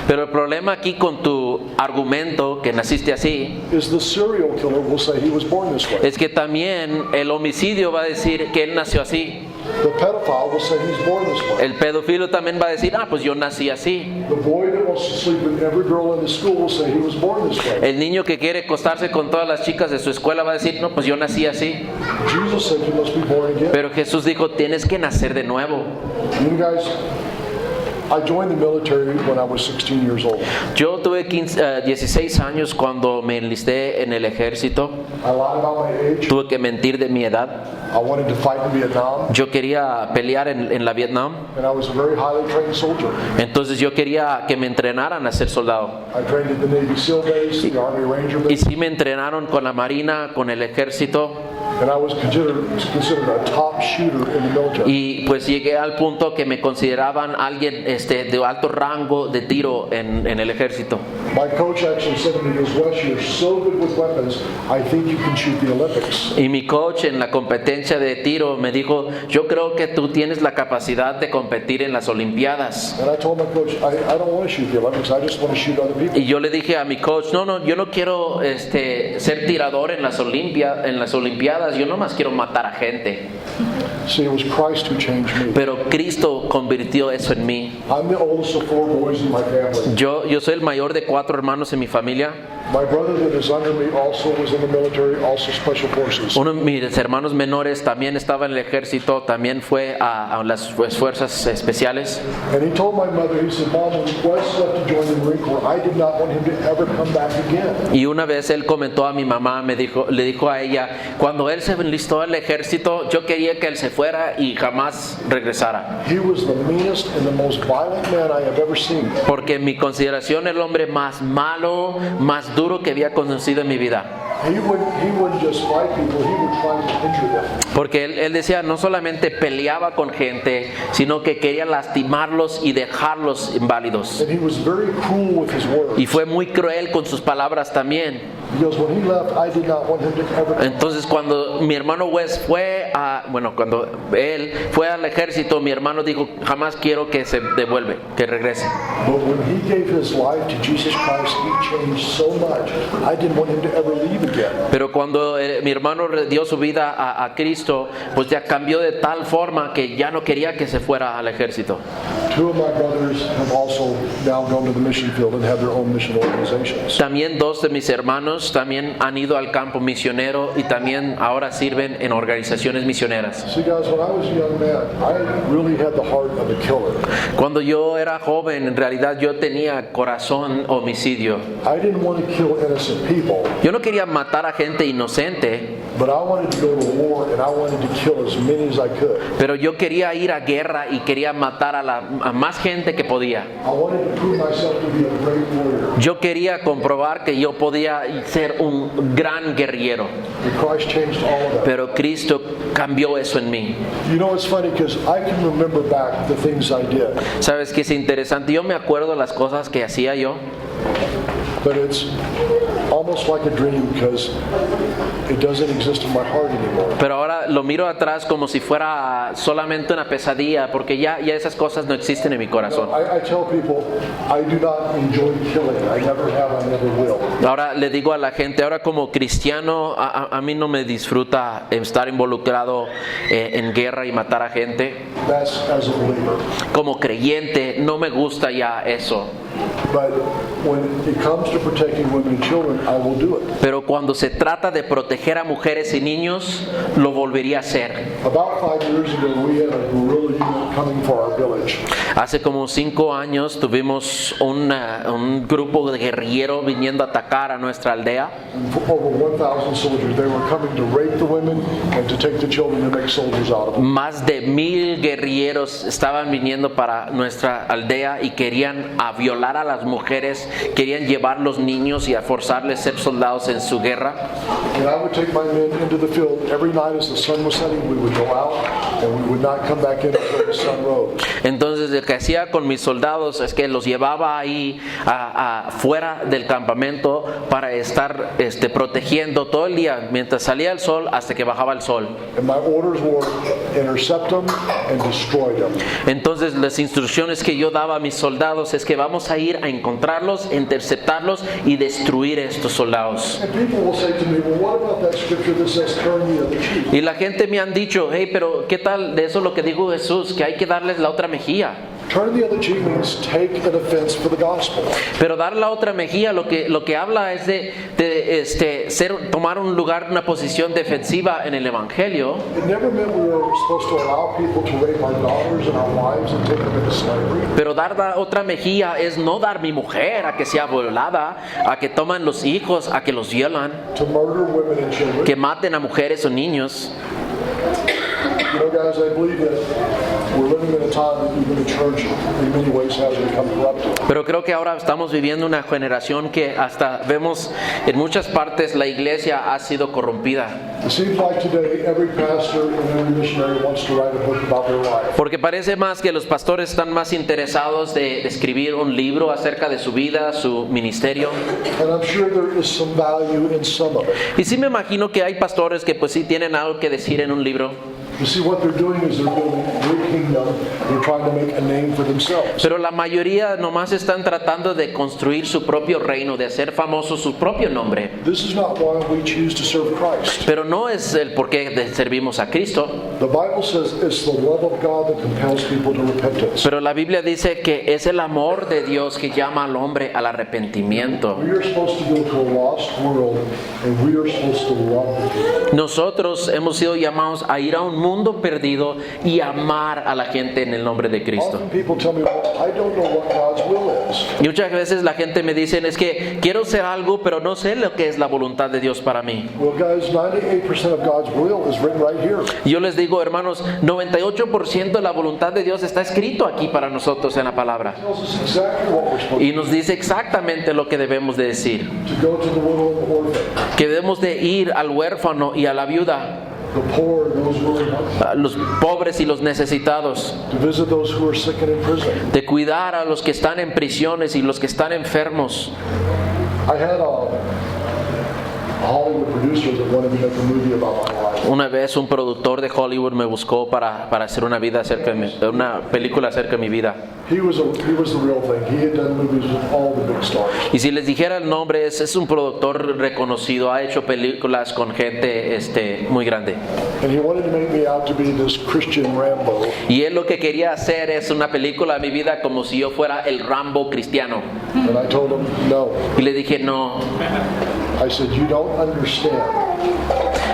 Pero el problema aquí con tu argumento que naciste así is the serial killer will say he was born this way. es que también el homicidio va a decir que él nació así. The pedophile will say he's born this way. El pedófilo también va a decir, pues yo nací así. The boy that wants to sleep with every girl in the school will say he was born this way. El niño que quiere acostarse con todas las chicas de su escuela va a decir, pues yo nací así. Jesus said you must be born again. Pero Jesús dijo, tienes que nacer de nuevo. You guys, I joined the military when I was 16 years old. Yo tuve 16 años cuando me enlisté en el ejército. I lied about my age. Tuve que mentir de mi edad. I wanted to fight in Vietnam, Yo quería pelear en la Vietnam. and I was a very highly trained soldier. Entonces yo quería que me entrenaran a ser soldado. I trained at the Navy SEAL Base, the Army Ranger Y Base, sí me entrenaron con la marina, con el ejército. and I was considered a top shooter in the military. Y pues llegué al punto que me consideraban alguien de alto rango de tiro en el ejército. My coach actually said to me, he goes, Wes, you're so good with weapons, I think you can shoot the Olympics. Y mi coach en la competencia de tiro me dijo, yo creo que tú tienes la capacidad de competir en las Olimpiadas. And I told my coach, I don't want to shoot the Olympics, I just want to shoot other people. Y yo le dije a mi coach, no, yo no quiero ser tirador en las Olimpiadas, yo nomás quiero matar a gente. See, it was Christ who changed me. Pero Cristo convirtió eso en mí. I'm the oldest of 4 boys in my family. Yo soy el mayor de 4 hermanos en mi familia. My brother that is under me also was in the military, also special forces. Uno de mis hermanos menores también estaba en el ejército, también fue a las fuerzas especiales. And he told my mother, he said, Mom, when Wes left to join the Marine Corps, I did not want him to ever come back again. Y una vez él comentó a mi mamá, le dijo a ella, cuando él se enlistó al ejército, yo quería que él se fuera y jamás regresara. He was the meanest and the most violent man I have ever seen. Porque en mi consideración el hombre más malo, más duro que había conocido en mi vida. He wouldn't just fight people, he would try to injure them. Porque él decía, no solamente peleaba con gente, sino que quería lastimarlos y dejarlos inválidos. And he was very cruel with his words. Y fue muy cruel con sus palabras también. He goes, when he left, I did not want him to ever come. Entonces cuando mi hermano Wes cuando él fue al ejército, mi hermano dijo, jamás quiero que se devuelve, que regrese. But when he gave his life to Jesus Christ, he changed so much. I didn't want him to ever leave again. Pero cuando mi hermano dio su vida a Cristo, pues ya cambió de tal forma que ya no quería que se fuera al ejército. 2 of my brothers have also now gone to the mission field and have their own mission organizations. También 2 de mis hermanos también han ido al campo misionero y también ahora sirven en organizaciones misioneras. See guys, when I was a young man, I really had the heart of a killer. Cuando yo era joven, en realidad yo tenía corazón homicidio. I didn't want to kill innocent people, Yo no quería matar a gente inocente, but I wanted to go to war and I wanted to kill as many as I could. pero yo quería ir a guerra y quería matar a más gente que podía. I wanted to prove myself to be a great warrior. Yo quería comprobar que yo podía ser un gran guerrillero, And Christ changed all of that. pero Cristo cambió eso en mí. You know, it's funny because I can remember back the things I did, ¿Sabes qué es interesante? Yo me acuerdo las cosas que hacía yo, but it's almost like a dream because it doesn't exist in my heart anymore. pero ahora lo miro atrás como si fuera solamente una pesadilla, porque ya esas cosas no existen en mi corazón. I tell people I do not enjoy killing. I never have, I never will. Ahora le digo a la gente, ahora como cristiano, a mí no me disfruta estar involucrado en guerra y matar a gente. That's as a believer. Como creyente, no me gusta ya eso. But when it comes to protecting women and children, I will do it. Pero cuando se trata de proteger a mujeres y niños, lo volvería a hacer. About 5 years ago, we had a guerrilla unit coming for our village. Hace como 5 años tuvimos un grupo de guerrilleros viniendo a atacar a nuestra aldea. Over 1,000 soldiers. They were coming to rape the women and to take the children and make soldiers out of them. Más de 1000 guerrilleros estaban viniendo para nuestra aldea y querían violar a las mujeres, querían llevar los niños y a forzarles a ser soldados en su guerra. And I would take my men into the field every night as the sun was setting. We would go out and we would not come back in until the sun rose. Entonces Entonces lo que hacía con mis soldados es que los llevaba ahí fuera del campamento para estar protegiendo todo el día mientras salía el sol hasta que bajaba el sol. And my orders were intercept them and destroy them. Entonces las instrucciones que yo daba a mis soldados es que vamos a ir a encontrarlos, interceptarlos y destruir a estos soldados. And people will say to me, well, what about that scripture that says turn the other cheek? Y la gente me han dicho, hey, pero ¿qué tal de eso lo que dijo Jesús? Que hay que darles la otra mejilla. Turn the other cheek means take an offense for the gospel. Pero dar la otra mejilla lo que habla es de tomar un lugar, una posición defensiva en el evangelio. It never meant we were supposed to allow people to rape our daughters and our wives and take them into slavery. Pero dar la otra mejilla es no dar mi mujer a que sea violada, a que toman los hijos, a que los violan, To murder women and children. que maten a mujeres o niños. You know, guys, I believe that we're living in a time that even the church in many ways has become corrupted. Pero creo que ahora estamos viviendo una generación que hasta vemos en muchas partes la iglesia ha sido corrompida. It seems like today every pastor and every missionary wants to write a book about their life. Porque parece más que los pastores están más interesados de escribir un libro acerca de su vida, su ministerio. And I'm sure there is some value in some of it. Y sí me imagino que hay pastores que pues sí tienen algo que decir en un libro. You see, what they're doing is they're building their kingdom. They're trying to make a name for themselves. Pero la mayoría nomás están tratando de construir su propio reino, de hacer famoso su propio nombre. This is not why we choose to serve Christ. Pero no es el por qué servimos a Cristo. The Bible says it's the love of God that compels people to repentance. Pero la Biblia dice que es el amor de Dios que llama al hombre al arrepentimiento. We are supposed to go to a lost world, and we are supposed to love people. Nosotros hemos sido llamados a ir a un mundo perdido y amar a la gente en el nombre de Cristo. Often people tell me, well, I don't know what God's will is. Y muchas veces la gente me dice, es que quiero ser algo, pero no sé lo que es la voluntad de Dios para mí. Well, guys, 98% of God's will is written right here. Y yo les digo, hermanos, 98% de la voluntad de Dios está escrito aquí para nosotros en la palabra. It tells us exactly what we're supposed Y nos dice exactamente lo que debemos de decir. to go to the widow and the orphan, Que debemos de ir al huérfano y a la viuda, the poor and those who are hungry, a los pobres y los necesitados, to visit those who are sick and in prison. de cuidar a los que están en prisiones y los que están enfermos. I had a Hollywood producer that wanted to make a movie about my life. Una vez un productor de Hollywood me buscó para hacer una película acerca de mi vida. He was the real thing. He had done movies with all the big stars. Y si les dijera el nombre, es un productor reconocido, ha hecho películas con gente muy grande. And he wanted to make me out to be this Christian Rambo. Y él lo que quería hacer es una película de mi vida como si yo fuera el Rambo cristiano. And I told him, no. Y le dije, no. I said, you don't understand.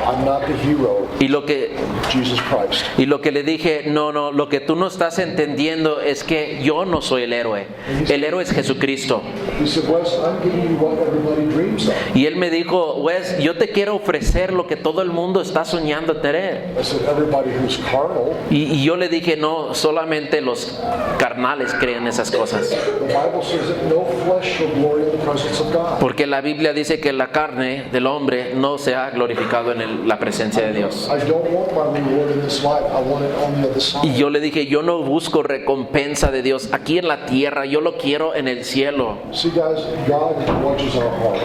I'm not the hero, Y lo que Jesus Christ. le dije, no, lo que tú no estás entendiendo es que yo no soy el héroe. El héroe es Jesucristo. He said, Wes, I'm giving you what everybody dreams of. Y él me dijo, Wes, yo te quiero ofrecer lo que todo el mundo está soñando tener. I said, everybody who's carnal. Y yo le dije, no, solamente los carnales creen esas cosas. The Bible says that no flesh shall glory in the presence of God. Porque la Biblia dice que la carne del hombre no se ha glorificado en la presencia de Dios. I don't want my reward in this life. I want it on the other side. Y yo le dije, yo no busco recompensa de Dios aquí en la tierra, yo lo quiero en el cielo. See, guys, God watches our heart.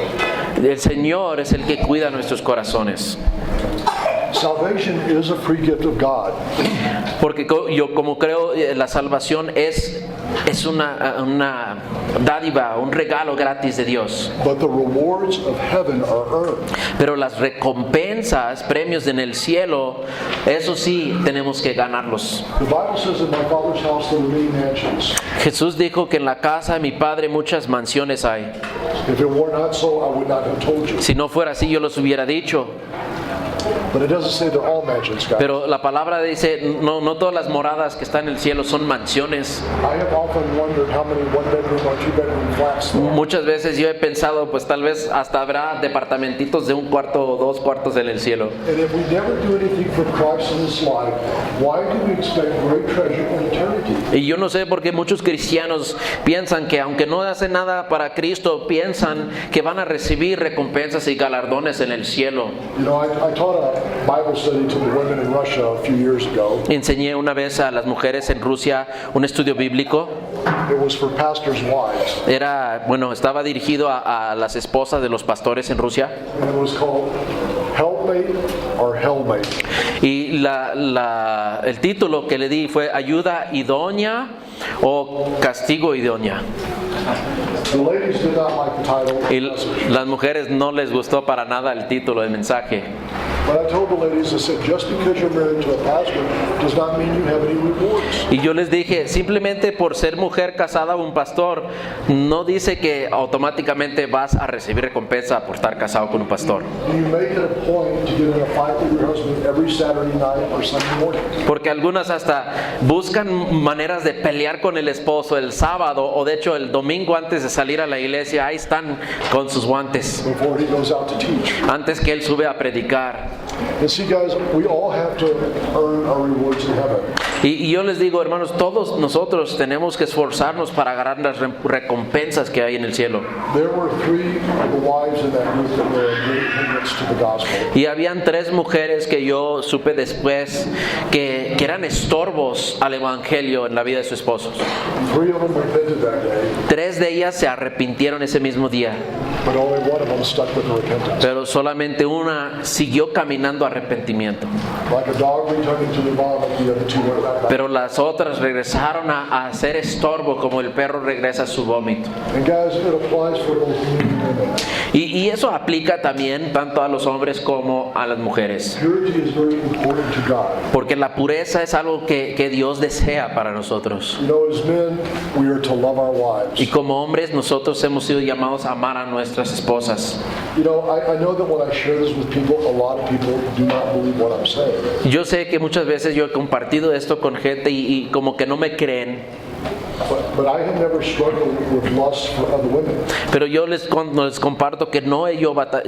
El Señor es el que cuida nuestros corazones. Salvation is a free gift of God. Porque yo como creo, la salvación es una dádiva, un regalo gratis de Dios. But the rewards of heaven are earned. Pero las recompensas, premios en el cielo, eso sí tenemos que ganarlos. The Bible says in my Father's house there are many mansions. Jesús dijo que en la casa de mi Padre muchas mansiones hay. If it were not so, I would not have told you. Si no fuera así, yo los hubiera dicho. But it doesn't say they're all mansions, guys. Pero la palabra dice, no todas las moradas que están en el cielo son mansiones. I have often wondered how many one-bedroom or two-bedroom flats there are. Muchas veces yo he pensado, pues tal vez hasta habrá departamentitos de un cuarto o dos cuartos en el cielo. And if we never do anything for Christ in this life, why do we expect great treasure in eternity? Y yo no sé por qué muchos cristianos piensan que aunque no hacen nada para Cristo, piensan que van a recibir recompensas y galardones en el cielo. You know, I taught taught a Bible study to the women in Russia a few years ago. Enseñé una vez a las mujeres en Rusia un estudio bíblico. It was for pastors' wives, Estaba dirigido a las esposas de los pastores en Rusia. and it was called Helpmate or Hellmate. Y el título que le di fue Ayuda idónea o Castigo idónea. The ladies did not like the title, Y las mujeres no les gustó para nada el título del mensaje. but I told the ladies, I said, just because you're married to a pastor does not mean you have any rewards. Y yo les dije, simplemente por ser mujer casada a un pastor, no dice que automáticamente vas a recibir recompensa por estar casado con un pastor. Do you make it a point to get in a fight with your husband every Saturday night or Sunday morning? Porque algunas hasta buscan maneras de pelear con el esposo el sábado o de hecho el domingo antes de salir a la iglesia, ahí están con sus guantes, Before he goes out to teach. antes que él sube a predicar. And see, guys, we all have to earn our rewards in heaven. Y yo les digo, hermanos, todos nosotros tenemos que esforzarnos para agarrar las recompensas que hay en el cielo. There were 3 of the wives in that group that were a great hindrance to the gospel. Y habían 3 mujeres que yo supe después que eran estorbos al evangelio en la vida de sus esposos. 3 of them repented that day, 3 de ellas se arrepintieron ese mismo día, but only one of them stuck with the repentance. pero solamente una siguió caminando a arrepentimiento. Like a dog returning to the vomit, the other 2 went right back. Pero las otras regresaron a ser estorbo como el perro regresa a su vómito. And guys, it applies for both men and women. Y eso aplica también tanto a los hombres como a las mujeres. Purity is very important to God. Porque la pureza es algo que Dios desea para nosotros. You know, as men, we are to love our Y wives. como hombres nosotros hemos sido llamados a amar a nuestras esposas. You know, I know that when I share this with people, a lot of people do not believe what I'm saying. Yo sé que muchas veces yo he compartido esto con gente y como que no me creen. But I have never struggled with lust for other women. Pero yo les comparto que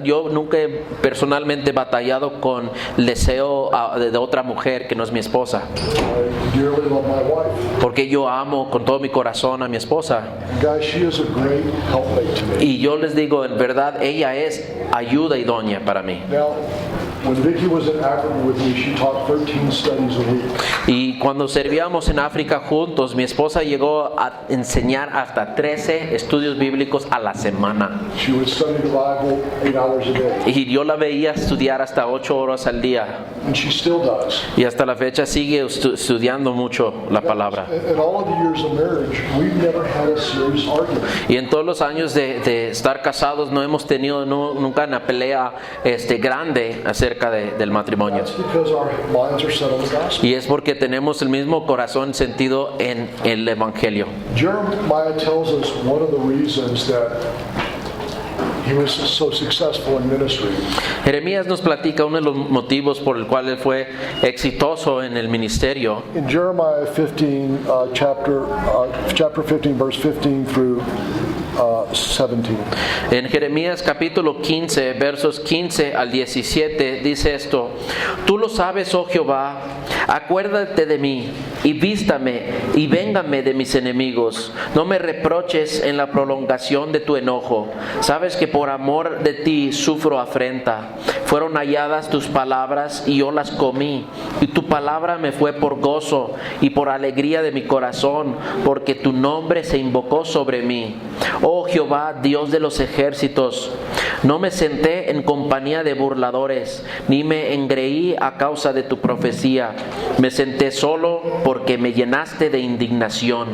yo nunca he personalmente batallado con el deseo de otra mujer que no es mi esposa. I dearly love my wife. Porque yo amo con todo mi corazón a mi esposa. Guys, she is a great helpmate to me. Y yo les digo, en verdad, ella es ayuda idónea para mí. Now, when Vicky was in Africa with me, she taught 13 studies a week. Y cuando servíamos en África juntos, mi esposa llegó a enseñar hasta 13 estudios bíblicos a la semana. She would study the Bible 8 hours a day, Y yo la veía estudiar hasta 8 horas al día. and she still does. Y hasta la fecha sigue estudiando mucho la palabra. In all of the years of marriage, we've never had a serious argument. Y en todos los años de estar casados no hemos tenido nunca una pelea grande acerca del matrimonio. That's because our minds are set on the gospel. Y es porque tenemos el mismo corazón sentido en el Evangelio. Jeremiah tells us one of the reasons that he was so successful in ministry. Jeremías nos platica uno de los motivos por el cual él fue exitoso en el ministerio. In Jeremiah 15, chapter 15, verse 15 through 17. En Jeremías capítulo 15, versos 15 al 17 dice esto: Tú lo sabes, oh Jehová, acuérdate de mí y vístame y véngame de mis enemigos. No me reproches en la prolongación de tu enojo. Sabes que por amor de ti sufro afrenta. Fueron halladas tus palabras y yo las comí, y tu palabra me fue por gozo y por alegría de mi corazón, porque tu nombre se invocó sobre mí. Oh Jehová, Dios de los ejércitos, no me senté en compañía de burladores, ni me engreí a causa de tu profecía. Me senté solo porque me llenaste de indignación.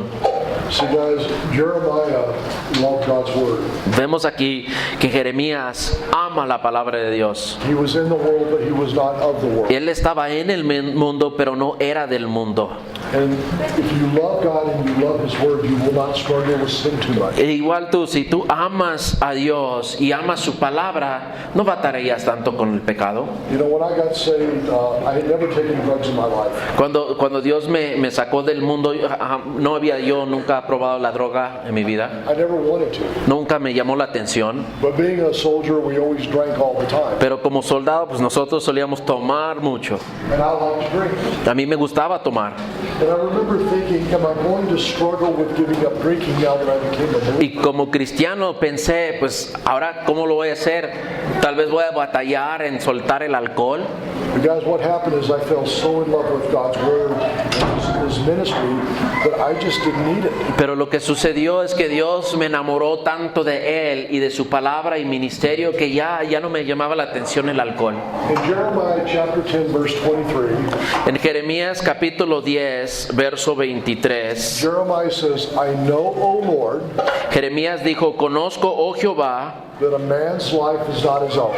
So guys, Jeremiah loved God's word. Vemos aquí que Jeremías ama la palabra de Dios. He was in the world, but he was not of the world. Él estaba en el mundo, pero no era del mundo. And if you love God and you love his word, you will not struggle with sin too much. E igual tú, si tú amas a Dios y amas su palabra, no batallarías tanto con el pecado. You know, when I got saved, I had never taken drugs in my life. Cuando Dios me sacó del mundo, no había yo nunca probado la droga en mi vida. I never wanted to. Nunca me llamó la atención. But being a soldier, we always drank all the time. Pero como soldado, pues nosotros solíamos tomar mucho. And I like to drink. A mí me gustaba tomar. And I remember thinking, am I going to struggle with giving up drinking now that I became a believer? Y como cristiano pensé, pues ahora ¿cómo lo voy a hacer? Tal vez voy a batallar en soltar el alcohol. But guys, what happened is I fell so in love with God's Word and His ministry that I just didn't need it. Pero lo que sucedió es que Dios me enamoró tanto de Él y de su palabra y ministerio que ya no me llamaba la atención el alcohol. In Jeremiah chapter 10, verse 23, En Jeremías capítulo 10, verso 23, Jeremiah says, I know, O Lord, Jeremías dijo, conozco, oh Jehová, that a man's life is not his own.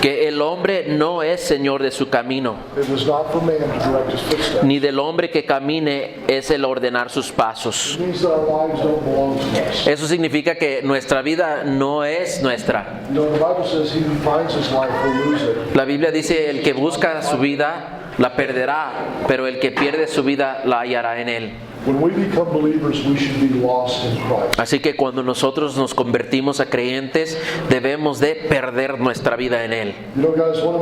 que el hombre no es señor de su camino, It is not for man to direct his footsteps. ni del hombre que camine es el ordenar sus pasos. It means that our lives don't belong to us. Eso significa que nuestra vida no es nuestra. You know, the Bible says he who finds his life will lose it. La Biblia dice, el que busca su vida la perderá, pero el que pierde su vida la hallará en él. When we become believers, we should be lost in Christ. Así que cuando nosotros nos convertimos a creyentes, debemos de perder nuestra vida en él. You know, guys, one of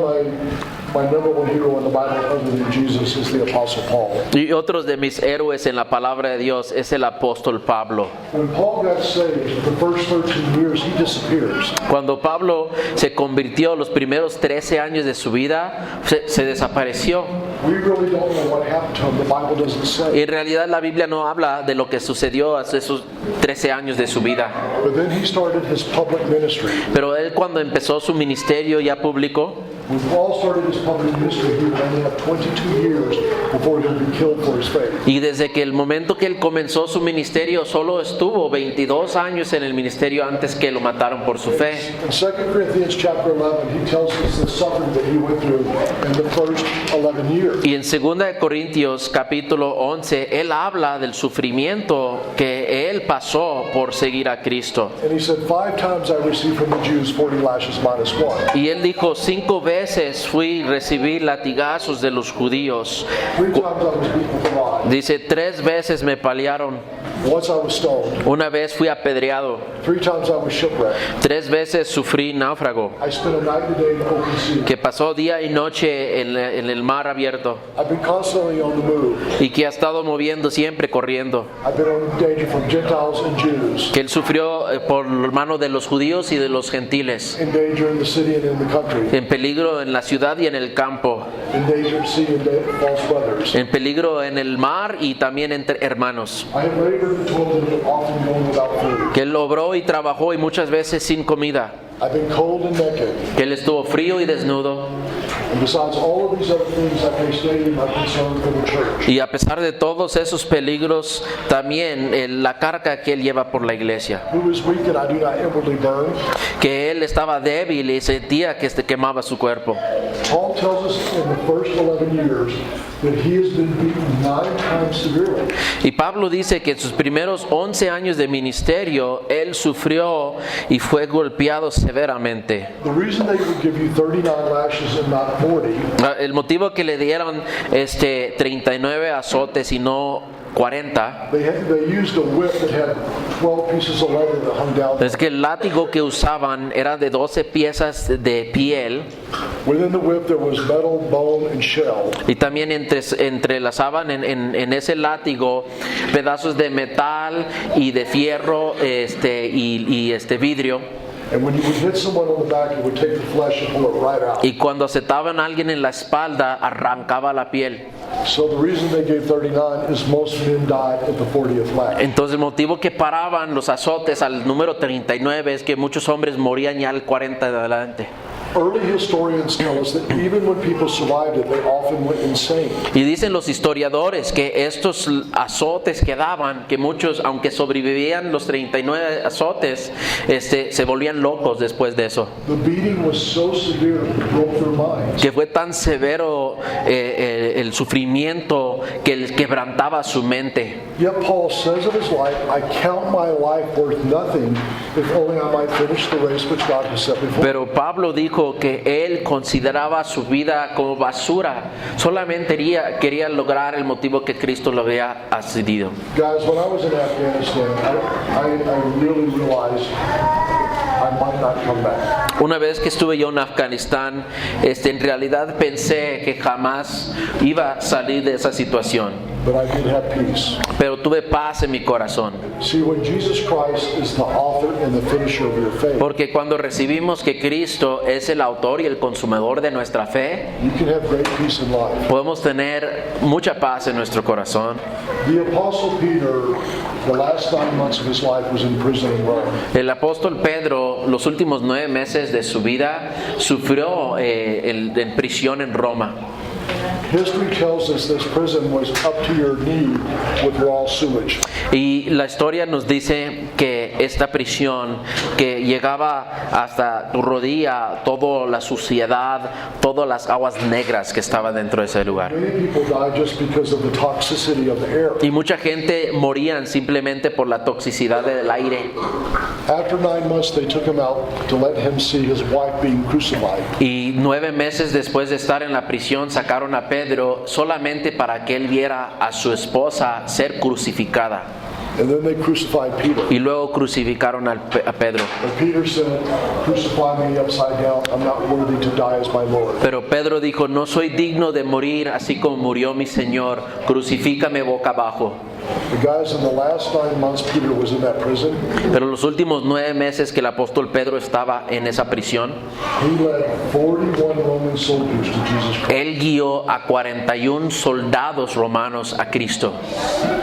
my number one hero in the Bible other than Jesus is the Apostle Paul. Y otros de mis héroes en la palabra de Dios es el apóstol Pablo. When Paul got saved, the first 13 years, he disappears. Cuando Pablo se convirtió, los primeros 13 años de su vida se desapareció. We really don't know what happened to him. The Bible doesn't say. Y en realidad la Biblia no habla de lo que sucedió hace esos 13 años de su vida. But then he started his public ministry. Pero él cuando empezó su ministerio ya público, When Paul started his public ministry, he would only have 22 years before he would be killed for his faith. y desde que el momento que él comenzó su ministerio, solo estuvo 22 años en el ministerio antes que lo mataron por su fe. In 2 Corinthians chapter 11, he tells us the suffering that he went through in the first 11 years. Y en 2 de Corintios capítulo 11, él habla del sufrimiento que él pasó por seguir a Cristo. And he said, 5 times I received from the Jews 40 lashes minus 1. Y él dijo, 5 veces fui a recibir latigazos de los judíos. 3 times I was beaten with rods. Dice, 3 veces me paliaron. Once I was stoned. Una vez fui apedreado. 3 times I was shipwrecked. 3 veces sufrí náufrago, I spent a night and a day in open sea. que pasó día y noche en el mar abierto I've been constantly on the move. y que ha estado moviendo siempre, corriendo. I've been in danger from Gentiles and Jews. Que él sufrió por mano de los judíos y de los gentiles. In danger in the city and in the country. En peligro en la ciudad y en el campo. In danger at sea and false brothers. En peligro en el mar y también entre hermanos. I have labored and toiled and often gone without food. Que él obró y trabajó y muchas veces sin comida. I've been cold and naked. Que él estuvo frío y desnudo. And besides all of these other things, I face daily my concern for the church. Y a pesar de todos esos peligros, también la carga que él lleva por la iglesia. Who is weak and I do not inwardly burn. Que él estaba débil y sentía que quemaba su cuerpo. Paul tells us in the first 11 years that he has been beaten 9 times severely. Y Pablo dice que en sus primeros 11 años de ministerio, él sufrió y fue golpeado severamente. The reason they would give you 39 lashes and not 40 El motivo que le dieron 39 azotes y no 40 they used a whip that had 12 pieces of leather that hung down. es que el látigo que usaban era de 12 piezas de piel Within the whip there was metal, bone, and shell. y también entrelazaban en ese látigo pedazos de metal y de fierro y vidrio. And when you would hit someone on the back, it would take the flesh and pull it right out. Y cuando acetaban a alguien en la espalda, arrancaba la piel. So the reason they gave 39 is most men died at the 40th lash. Entonces el motivo que paraban los azotes al número 39 es que muchos hombres morían ya al 40 de adelante. Early historians tell us that even when people survived it, they often went insane. Y dicen los historiadores que estos azotes que daban, que muchos, aunque sobrevivían los 39 azotes, se volvían locos después de eso. The beating was so severe it broke their minds. Que fue tan severo el sufrimiento que les quebrantaba su mente. Yet Paul says of his life, I count my life worth nothing if only I might finish the race which God has set before me. Pero Pablo dijo que él consideraba su vida como basura. Solamente quería lograr el motivo que Cristo lo había accedido. Guys, when I was in Afghanistan, I really realized I might not come back. Una vez que estuve yo en Afganistán, en realidad pensé que jamás iba a salir de esa situación. but I did have peace. pero tuve paz en mi corazón. See, when Jesus Christ is the author and the finisher of your faith, Porque cuando recibimos que Cristo es el autor y el consumador de nuestra fe, you can have great peace in life. podemos tener mucha paz en nuestro corazón. The Apostle Peter, the last 9 months of his life was in prison in Rome. El apóstol Pedro, los últimos 9 meses de su vida, sufrió en prisión en Roma. History tells us this prison was up to your knee with raw sewage. Y la historia nos dice que esta prisión que llegaba hasta tu rodilla, toda la suciedad, todas las aguas negras que estaban dentro de ese lugar. Many people died just because of the toxicity of the air. Y mucha gente morían simplemente por la toxicidad del aire. After 9 months, they took him out to let him see his wife being crucified. Y 9 meses después de estar en la prisión sacaron a Pedro solamente para que él viera a su esposa ser crucificada. And then they crucified Peter. Y luego crucificaron a Pedro. And Peter said, "Crucify me upside down. I'm not worthy to die as my Lord." Pero Pedro dijo, no soy digno de morir así como murió mi Señor, crucifícame boca abajo. The guys, in the last 9 months Peter was in that prison, Pero los últimos 9 meses que el apóstol Pedro estaba en esa prisión, he led 41 Roman soldiers to Jesus Christ. él guió a 41 soldados romanos a Cristo.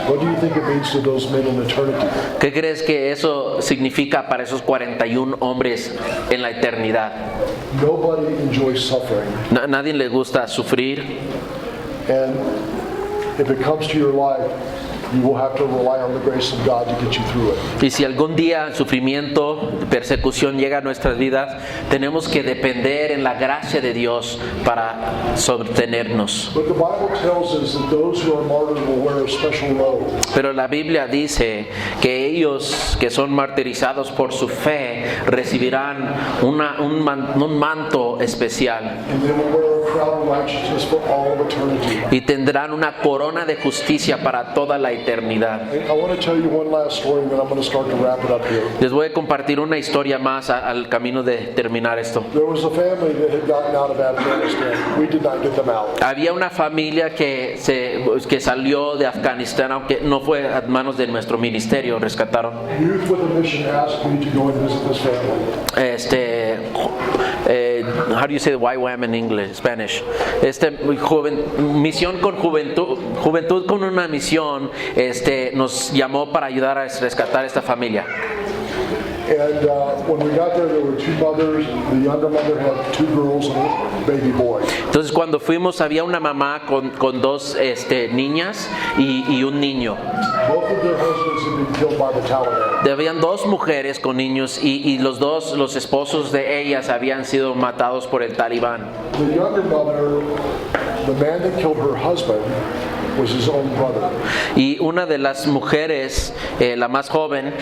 What do you think it means to those men in eternity? ¿Qué crees que eso significa para esos 41 hombres en la eternidad? Nobody enjoys suffering. Nadie le gusta sufrir, And if it comes to your life, you will have to rely on the grace of God to get you through it. y si algún día el sufrimiento, persecución llega a nuestras vidas, tenemos que depender en la gracia de Dios para sostenernos. But the Bible tells us that those who are martyred will wear a special robe. Pero la Biblia dice que ellos que son martirizados por su fe recibirán un manto especial And they will wear a crown of righteousness for all of eternity. y tendrán una corona de justicia para toda la eternidad. I want to tell you one last story, and then I'm going to start to wrap it up here. Les voy a compartir una historia más al camino de terminar esto. There was a family that had gotten out of Afghanistan. We did not get them out. Había una familia que salió de Afganistán, aunque no fue a manos de nuestro ministerio, rescataron. Youth with a Mission asked me to go and visit this family. How do you say the YWAM in English, Spanish? Misión con juventud con una misión, nos llamó para ayudar a rescatar esta familia. And when we got there were 2 mothers. The younger mother had 2 girls and a baby boy. Entonces cuando fuimos había una mamá con 2 niñas y un niño. Both of their husbands had been killed by the Taliban. Habían 2 mujeres con niños y los esposos de ellas habían sido matados por el talibán. The younger mother, the man that killed her husband, was his own brother. Y una de las mujeres, la más joven,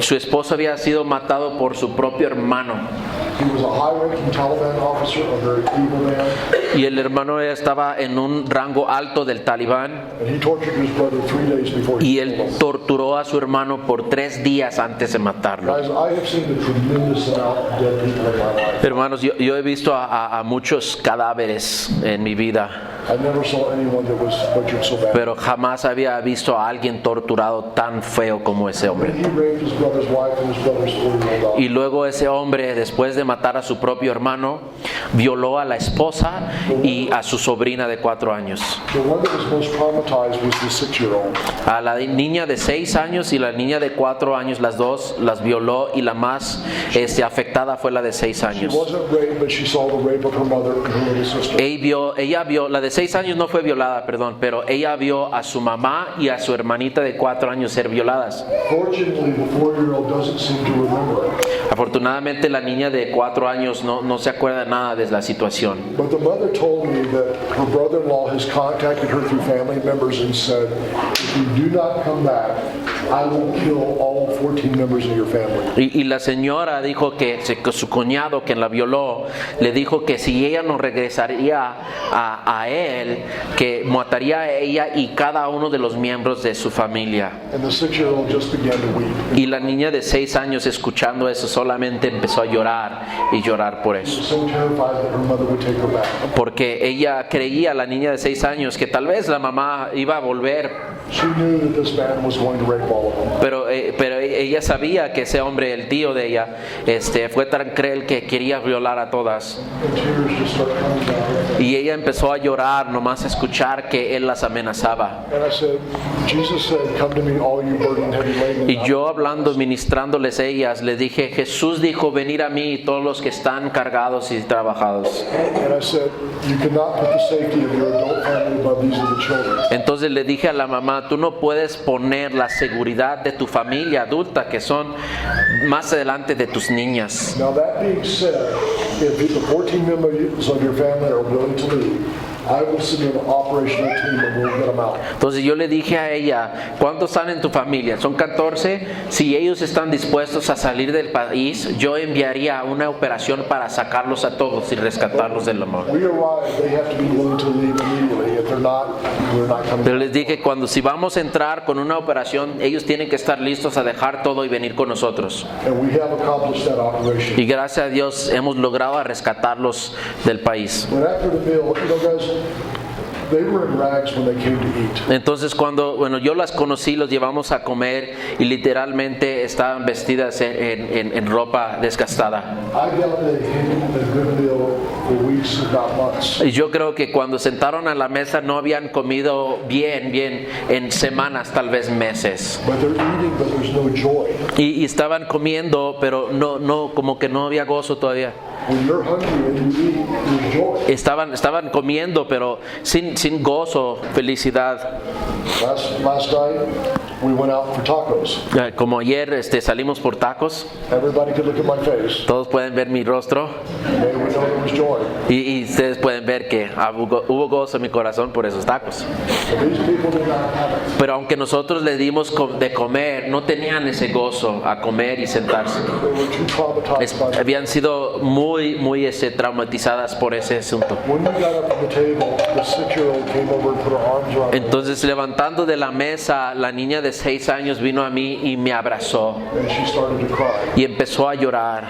su esposo había sido matado por su propio hermano. He was a high-ranking Taliban officer, a very evil man, Y el hermano estaba en un rango alto del talibán and he tortured his brother 3 days before y he killed él him. torturó a su hermano por 3 días antes de matarlo. Guys, I have seen a tremendous amount of dead people in my life. Hermanos, yo he visto a muchos cadáveres en mi vida, I never saw anyone that was butchered so bad. pero jamás había visto a alguien torturado tan feo como ese hombre. He raped his brother's wife and his brother's 4-year-old daughter. Y luego ese hombre, después de matar a su propio hermano, violó a la esposa y a su sobrina de 4 años. The one that was most traumatized was the 6-year-old. A la niña de 6 años y la niña de 4 años, las dos las violó, y la más afectada fue la de 6 She años. wasn't raped, but she saw the rape of her mother and her little sister. Ella vio, la de 6 años no fue violada, pero ella vio a su mamá y a su hermanita de 4 años ser violadas. Fortunately, the 4-year-old doesn't seem to remember it. Afortunadamente la niña de 4 años no se acuerda nada de la situación. But the mother told me that her brother-in-law has contacted her through family members and said, if you do not come back, I will kill all 14 members of your family. Y la señora dijo que su cuñado, quien la violó, le dijo que si ella no regresaría a él, que mataría a ella y cada uno de los miembros de su familia. And the 6-year-old just began to weep. Y la niña de 6 años, escuchando eso, solamente empezó a llorar y llorar por eso. So terrified that her mother would take her back. Porque ella creía, la niña de 6 años, que tal vez la mamá iba a volver. She knew that this man was going to rape all of them. Pero ella sabía que ese hombre, el tío de ella, fue tan cruel que quería violar a todas. And tears just started coming down. Y ella empezó a llorar nomás a escuchar que él las amenazaba. And I said, Jesus said, come to me, all you burdened, heavy laden. Y yo hablando, ministrándoles ellas, les dije, Jesús dijo, venir a mí todos los que están cargados y trabajados. And I said, you cannot put the safety of your adult family above these of the children. Entonces le dije a la mamá, tú no puedes poner la seguridad de tu familia adulta, que son más adelante de tus niñas. Now that being said, if the 14 members of your family are willing to leave, I will send an operational team and we'll get them out. Entonces yo le dije a ella, ¿cuántos están en tu familia? Son 14. Si ellos están dispuestos a salir del país, yo enviaría una operación para sacarlos a todos y rescatarlos del amor. We arrive, they have to be willing to leave immediately. If they're not, we're not coming. Pero les dije, si vamos a entrar con una operación, ellos tienen que estar listos a dejar todo y venir con nosotros. And we have accomplished that operation. Y gracias a Dios hemos logrado a rescatarlos del país. But after the meal, guys, they were in rags when they came to eat. Entonces yo las conocí, los llevamos a comer y literalmente estaban vestidas en ropa desgastada. I doubt they had a good meal for weeks, if not months. Y yo creo que cuando sentaron a la mesa no habían comido bien en semanas, tal vez meses. But they're eating, but there's no joy. Y estaban comiendo, pero no, como que no había gozo todavía. When you're hungry and you eat, there's joy. Estaban comiendo, pero sin gozo, felicidad. Last night, we went out for tacos. Como ayer salimos por tacos, Everybody could look at my face. todos pueden ver mi rostro They would know there was joy. y ustedes pueden ver que hubo gozo en mi corazón por esos tacos. But these people did not have it. Pero aunque nosotros les dimos de comer, no tenían ese gozo a comer y sentarse. They were too traumatized by it. Habían sido muy traumatizadas por ese asunto. When we got up from the table, the 6-year-old came over and put her arms around me. Entonces, levantando de la mesa, la niña de 6 años vino a mí y me abrazó And she started to cry. y empezó a llorar.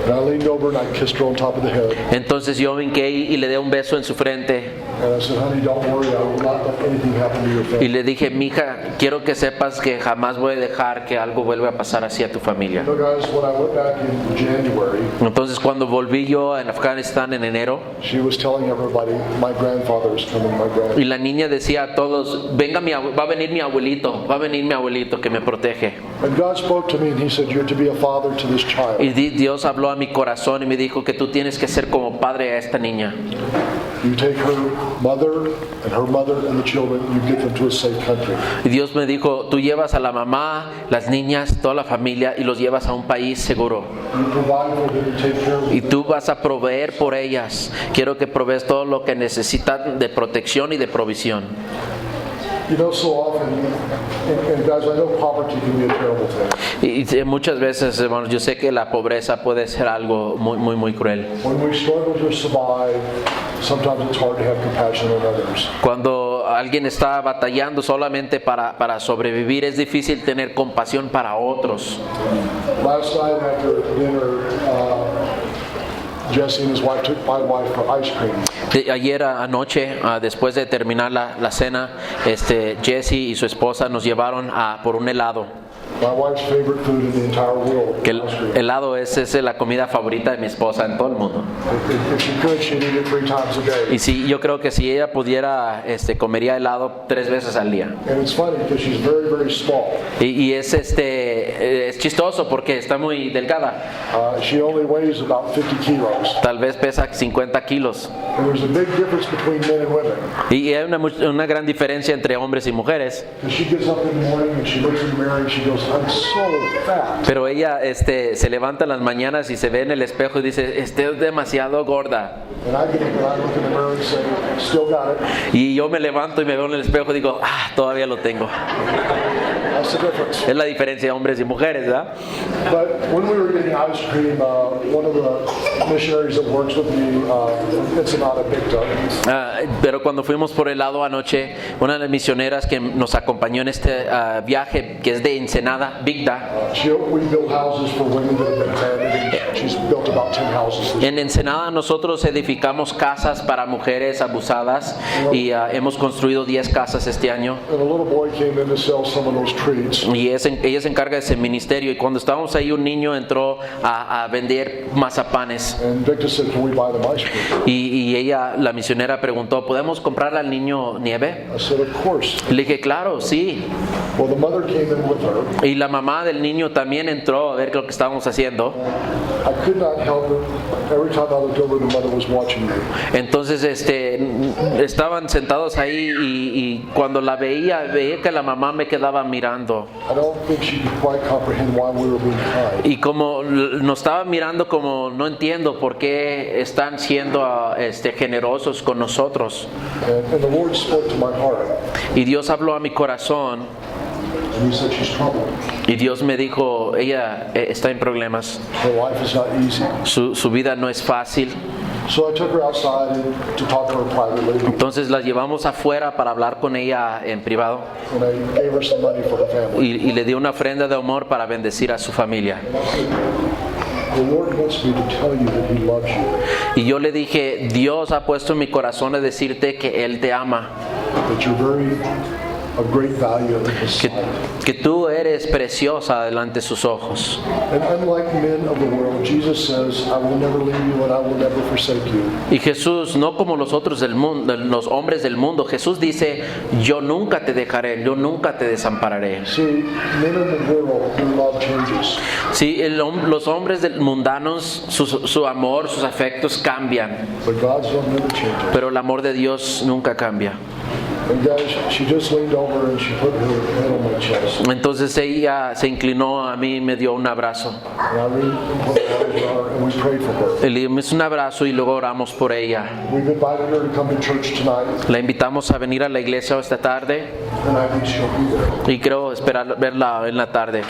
And I leaned over and I kissed her on top of the head. Entonces yo vinqué y le di un beso en su frente And I said, honey, don't worry. I will not let anything happen to your y family. le dije, mija, quiero que sepas que jamás voy a dejar que algo vuelva a pasar así a tu familia. You know, guys, when I went back in January, Entonces cuando volví yo en Afganistán en enero, she was telling everybody, my grandfather is coming, my grandfather. y la niña decía a todos, va a venir mi abuelito que me protege. And God spoke to me and he said, you're to be a father to this child. Y Dios habló a mi corazón y me dijo que tú tienes que ser como padre a esta niña. You take her mother and the children, you get them to a safe country. Y Dios me dijo, tú llevas a la mamá, las niñas, toda la familia y los llevas a un país seguro. You provide for them and take care of Y them. tú vas a proveer por ellas. Quiero que provees todo lo que necesitan de protección y de provisión. You know, so often, and guys, I know poverty can be a terrible thing. Y muchas veces, hermanos, yo sé que la pobreza puede ser algo muy cruel. When we struggle to survive, sometimes it's hard to have compassion on others. Cuando alguien está batallando solamente para sobrevivir, es difícil tener compasión para otros. Last night after dinner, Jesse and his wife took my wife for ice cream. Ayer anoche, después de terminar la cena, Jesse y su esposa nos llevaron por un helado. My wife's favorite food in the entire world. Que el ice cream. helado es la comida favorita de mi esposa en todo el mundo. If she could, she'd eat it 3 times a day. Y si yo creo que si ella pudiera, comería helado 3 veces al día. And it's funny because she's very, very small. Y es chistoso porque está muy delgada. She only weighs about 50 kilos. Tal vez pesa 50 kilos. And there's a big difference between men and women. Y hay una gran diferencia entre hombres y mujeres. Because she gets up in the morning and she looks in the mirror and she goes, I'm so fat. Pero ella se levanta en las mañanas y se ve en el espejo y dice, estoy demasiado gorda. And I get up and I look in the mirror and say, still got it. Y yo me levanto y me veo en el espejo y digo, todavía lo tengo. I That's the difference. Es la diferencia de hombres y mujeres, ¿verdad? But when we were getting ice cream, one of the missionaries that works with me from Ensenada, Bigda, Pero cuando fuimos por el lado anoche, una de las misioneras que nos acompañó en este viaje, que es de Ensenada, Bigda, we build houses for women that have been abandoned, and she's built about 10 houses. en Ensenada nosotros edificamos casas para mujeres abusadas y hemos construido 10 casas este año. And a little boy came in to sell some of those treats. Y ella se encarga de ese ministerio, y cuando estábamos ahí un niño entró a vender mazapanes And Victor said, can we buy them ice cream? y ella, la misionera, preguntó, ¿podemos comprarle al niño nieve? I said, of course. Le dije, claro, sí. Well, the mother came in with her. Y la mamá del niño también entró a ver lo que estábamos haciendo. I could not help it. Every time I looked over, the mother was watching me. Entonces estaban sentados ahí y cuando la veía que la mamá me quedaba mirando. I don't think she could quite comprehend why we were being kind. Y como nos estaba mirando, como no entiendo por qué están siendo generosos con nosotros. And the Lord spoke to my heart. Y Dios habló a mi corazón And he said, she's troubled. y Dios me dijo, ella está en problemas. Her life is not easy. Su vida no es fácil. So I took her outside to talk to her privately. Entonces la llevamos afuera para hablar con ella en privado And I gave her some money for her family. y le di una ofrenda de amor para bendecir a su familia. The Lord wants me to tell you that he loves you. Y yo le dije, Dios ha puesto en mi corazón a decirte que Él te ama, That you're very of great value in his que, sight. que tú eres preciosa delante de sus ojos. And unlike men of the world, Jesus says, I will never leave you and I will never forsake you. Y Jesús, no como los otros del mundo, los hombres del mundo, Jesús dice, yo nunca te dejaré, yo nunca te desampararé. See, men in the world who love changes. Sí, los hombres mundanos, su amor, sus afectos cambian, But God's love never changes. pero el amor de Dios nunca cambia. And guys, she just leaned over and she put her head on my chest. Entonces ella se inclinó a mí y me dio un abrazo. And I really put my arms around her and we prayed for her. Le dimos un abrazo y luego oramos por ella. We've invited her to come to church tonight, La invitamos a venir a la iglesia esta tarde and I think she'll be there. y creo esperar verla en la tarde.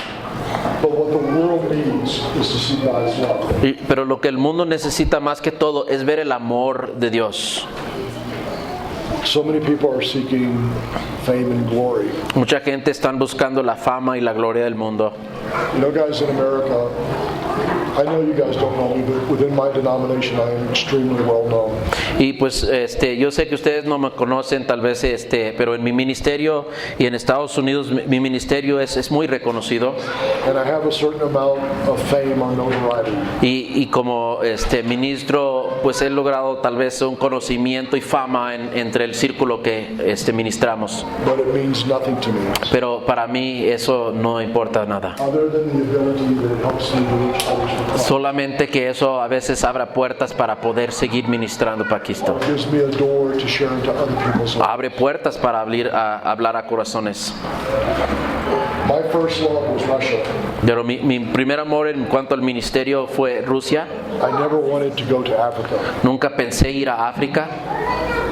But what the world needs is to see God's love. Pero lo que el mundo necesita más que todo es ver el amor de Dios. So many people are seeking fame and glory. Mucha gente está buscando la fama y la gloria del mundo. You know, guys, in America, I know you guys don't know me, but within my denomination, I am extremely well known. Y pues yo sé que ustedes no me conocen tal vez, pero en mi ministerio y en Estados Unidos mi ministerio es muy reconocido. And I have a certain amount of fame or notoriety. Y como ministro, pues he logrado tal vez un conocimiento y fama entre el círculo que ministramos. But it means nothing to me. Pero para mí eso no importa nada. Other than the ability that it helps me to reach others for Christ. Solamente que eso a veces abra puertas para poder seguir ministrando para Cristo. It gives me a door to share into other people's lives. Abre puertas para hablar a corazones. My first love was Russia. Pero mi primer amor en cuanto al ministerio fue Rusia. I never wanted to go to Africa. Nunca pensé ir a África,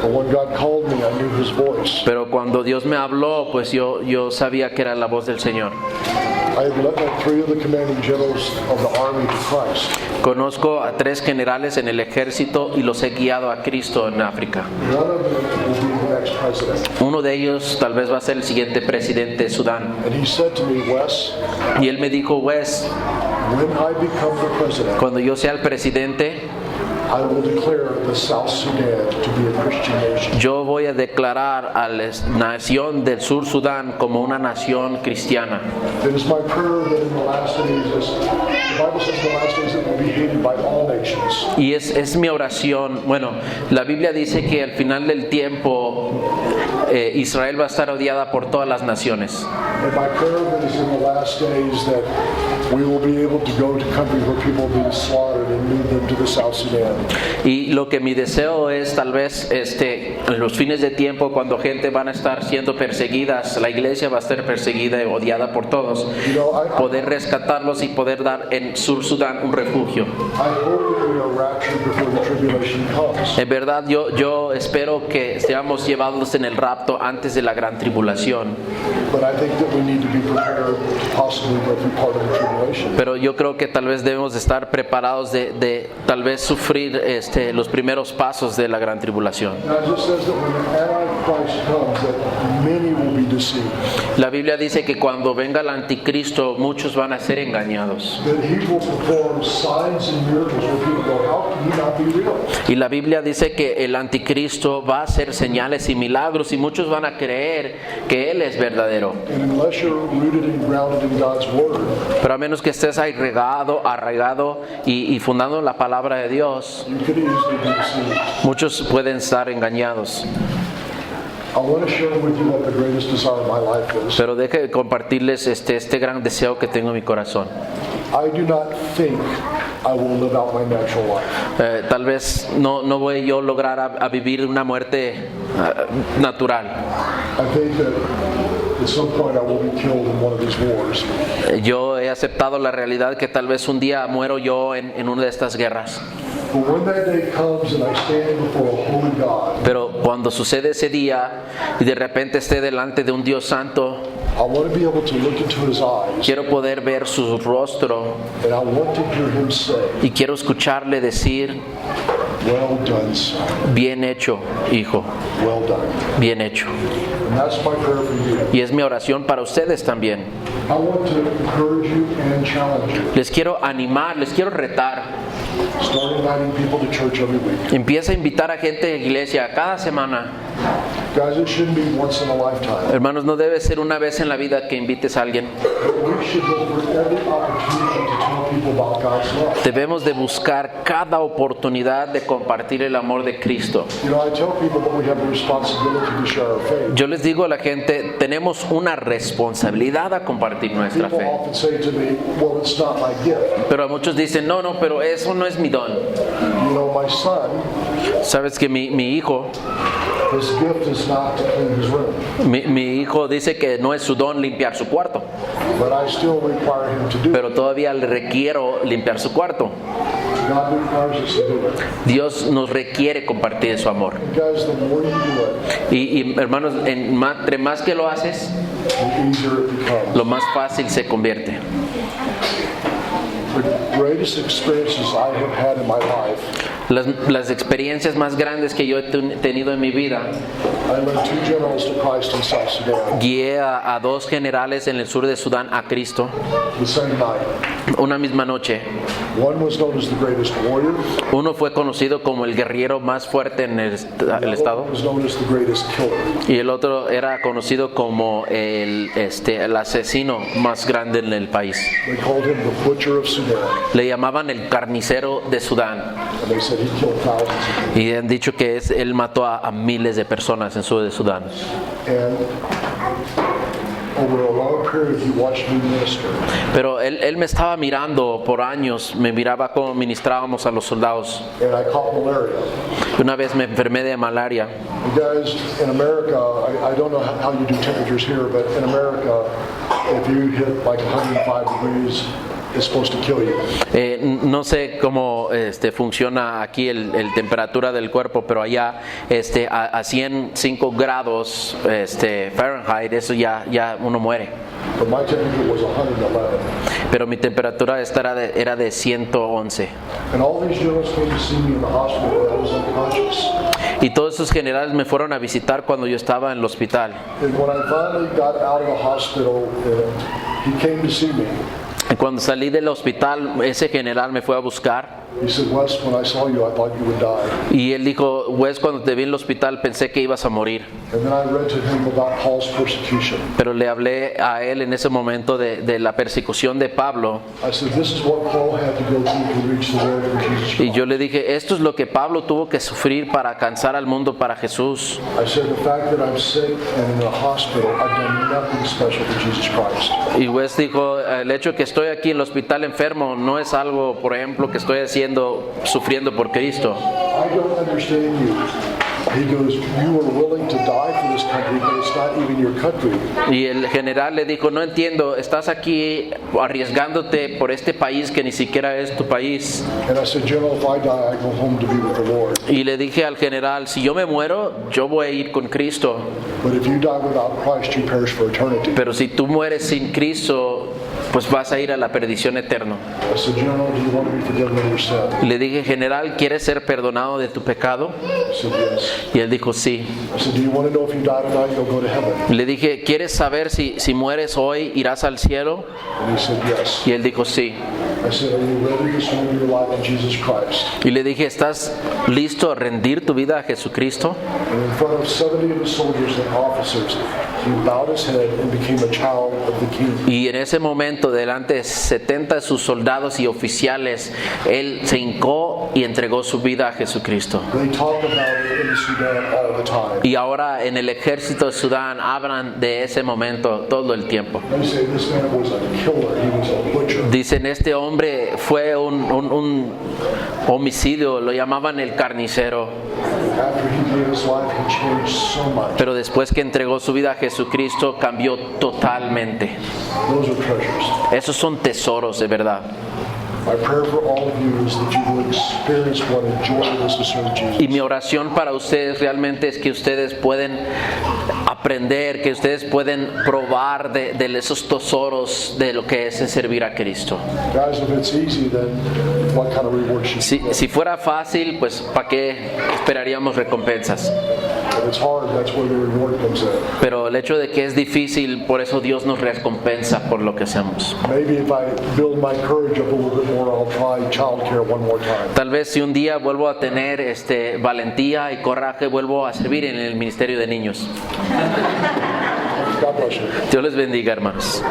But when God called me, I knew his voice. pero cuando Dios me habló, pues yo sabía que era la voz del Señor. I had led 3 of the commanding generals of the army to Christ. Conozco a 3 generales en el ejército y los he guiado a Cristo en África. One of them will be the next president. Uno de ellos tal vez va a ser el siguiente presidente de Sudán. And he said to me, Wes, Y él me dijo, Wes, when I become the president, cuando yo sea el presidente, I will declare the South Sudan to be a Christian nation. yo voy a declarar a la nación del Sur Sudán como una nación cristiana. It is my prayer that in the last days, the Bible says in the last days it will be hated by all nations. Y es mi oración. Bueno, la Biblia dice que al final del tiempo Israel va a estar odiada por todas las naciones. And my prayer that is in the last days that we will be able to go to countries where people are being slaughtered and lead them to the South Sudan. Y lo que mi deseo es tal vez en los fines de tiempo, cuando gente van a estar siendo perseguidas, la iglesia va a estar perseguida y odiada por todos, poder rescatarlos y poder dar en Sur Sudán un refugio. I hope that we are raptured before the tribulation comes. En verdad yo espero que seamos llevados en el rapto antes de la gran tribulación. But I think that we need to be prepared to possibly go through part of the tribulation. Pero yo creo que tal vez debemos de estar preparados de tal vez sufrir los primeros pasos de la gran tribulación. Now it just says that when the Antichrist comes, that many will be deceived. La Biblia dice que cuando venga el anticristo muchos van a ser engañados. That he will perform signs and miracles where people go, how can he not be real? Y la Biblia dice que el anticristo va a hacer señales y milagros y muchos van a creer que él es verdadero. And unless you're rooted and grounded in God's word, Pero a menos que estés arraigado y fundando en la palabra de Dios, you could easily be deceived. muchos pueden estar engañados. I want to share with you what the greatest desire of my life is. Pero deje de compartirles este gran deseo que tengo en mi corazón. I do not think I will live out my natural life. Tal vez no voy yo a lograr a vivir una muerte natural. I think that at some point I will be killed in one of these wars. Yo he aceptado la realidad que tal vez un día muero yo en una de estas guerras. But when that day comes and I stand before a holy God, Pero cuando sucede ese día y de repente esté delante de un Dios santo, I want to be able to look into his eyes quiero poder ver su rostro and I want to hear him say, y quiero escucharle decir, well done, son. bien hecho, hijo, Well done. bien hecho. And that's my prayer for you. Y es mi oración para ustedes también. I want to encourage you and challenge you. Les quiero animar, les quiero retar. Start inviting people to church every week. Empieza a invitar a gente de iglesia cada semana. Guys, it shouldn't be once in a lifetime. Hermanos, no debe ser una vez en la vida que invites a alguien. We should look for every opportunity to tell people about God's love. Debemos de buscar cada oportunidad de compartir el amor de Cristo. You know, I tell people that we have a responsibility to share our faith. Yo les digo a la gente, tenemos una responsabilidad a compartir nuestra People fe. often say to me, well, it's not my gift. Pero muchos dicen, no, pero eso no es mi don. You know, my son, Sabes que mi hijo, his gift is not to clean his room, mi hijo dice que no es su don limpiar su cuarto, but I still require him to do it. pero todavía le requiero limpiar su cuarto. God requires us to do it. Dios nos requiere compartir su amor. And guys, the more you do it, Y hermanos, entre más que lo haces, the easier it becomes. lo más fácil se convierte. The greatest experiences I have had in my life, Las experiencias más grandes que yo he tenido en mi vida, I led 2 generals to Christ in South Sudan guié a 2 generales en el sur de Sudán a Cristo the same night. una misma noche. One was known as the greatest warrior, Uno fue conocido como el guerrero más fuerte en el estado was known as the greatest killer. y el otro era conocido como el asesino más grande en el país. They called him the butcher of Sudan, Le llamaban el carnicero de Sudán and they said he killed thousands of people. y han dicho que él mató a miles de personas en sur de Sudán. And over a long period, he watched me minister. Pero él me estaba mirando por años, me miraba cómo ministrábamos a los soldados. And I caught malaria. Una vez me enfermé de malaria. You guys, in America, I don't know how you do temperatures here, but in America, if you hit like 105 degrees, it's supposed to kill you. No sé cómo funciona aquí el temperatura del cuerpo, pero allá a 105 grados Fahrenheit, eso ya uno muere. But my temperature was 111. Pero mi temperatura era de 111. And all these generals came to see me in the hospital when I was unconscious. Y todos esos generales me fueron a visitar cuando yo estaba en el hospital. And when I finally got out of the hospital, he came to see me. Y cuando salí del hospital, ese general me fue a buscar. He said, Wes, when I saw you, I thought you would die. Y él dijo, Wes, cuando te vi en el hospital pensé que ibas a morir. And then I read to him about Paul's persecution. Pero le hablé a él en ese momento de la persecución de Pablo. I said, this is what Paul had to go through to reach the world for Jesus Y yo Christ. le dije, esto es lo que Pablo tuvo que sufrir para alcanzar al mundo para Jesús. I said, the fact that I'm sick and in a hospital, I've done nothing special for Jesus Christ. Y Wes dijo, el hecho de que estoy aquí en el hospital enfermo, no es algo, por ejemplo, que estoy haciendo sufriendo por Cristo. I don't understand you. He goes, you are willing to die for this country, but it's not even your country. Y el general le dijo, no entiendo, estás aquí arriesgándote por este país que ni siquiera es tu país. And I said, General, if I die, I go home to be with the Lord. Y le dije al general, si yo me muero, yo voy a ir con Cristo. But if you die without Christ, you perish for eternity. Pero si tú mueres sin Cristo, pues vas a ir a la perdición eterna. I said, General, do you want to be forgiven of your sin? Le dije, general, ¿quieres ser perdonado de tu pecado? He said, yes. Y él dijo, sí. I said, do you want to know if you die tonight, you'll go to heaven? Le dije, ¿quieres saber si mueres hoy, irás al cielo? And he said, yes. Y él dijo, sí. I said, are you ready to surrender your life to Jesus Christ? Y le dije, ¿estás listo a rendir tu vida a Jesucristo? And in front of 70 of the soldiers and officers, he bowed his head and became a child of the king. Y en ese momento, delante de 70 de sus soldados y oficiales, él se hincó y entregó su vida a Jesucristo. They talk about it in Sudan all the time. Y ahora en el ejército de Sudán hablan de ese momento todo el tiempo. They say this man was a killer, he was a butcher. Dicen, este hombre fue un homicidio, lo llamaban el carnicero. After he gave his life, he changed so much. Pero después que entregó su vida a Jesucristo, cambió totalmente. Those are treasures. Esos son tesoros de verdad. My prayer for all of you is that you will experience what a joy it is to serve Jesus. Y mi oración para ustedes realmente es que ustedes pueden aprender, que ustedes pueden probar de esos tesoros de lo que es servir a Cristo. Guys, if it's easy, then what kind of reward should you get? Si fuera fácil, pues ¿para qué esperaríamos recompensas? If it's hard, that's where the reward comes in. Pero el hecho de que es difícil, por eso Dios nos recompensa por lo que hacemos. Maybe if I build my courage up a little bit more, I'll try childcare one more time. Tal vez si un día vuelvo a tener valentía y coraje, vuelvo a servir en el ministerio de niños. God bless you. Dios les bendiga, hermanos.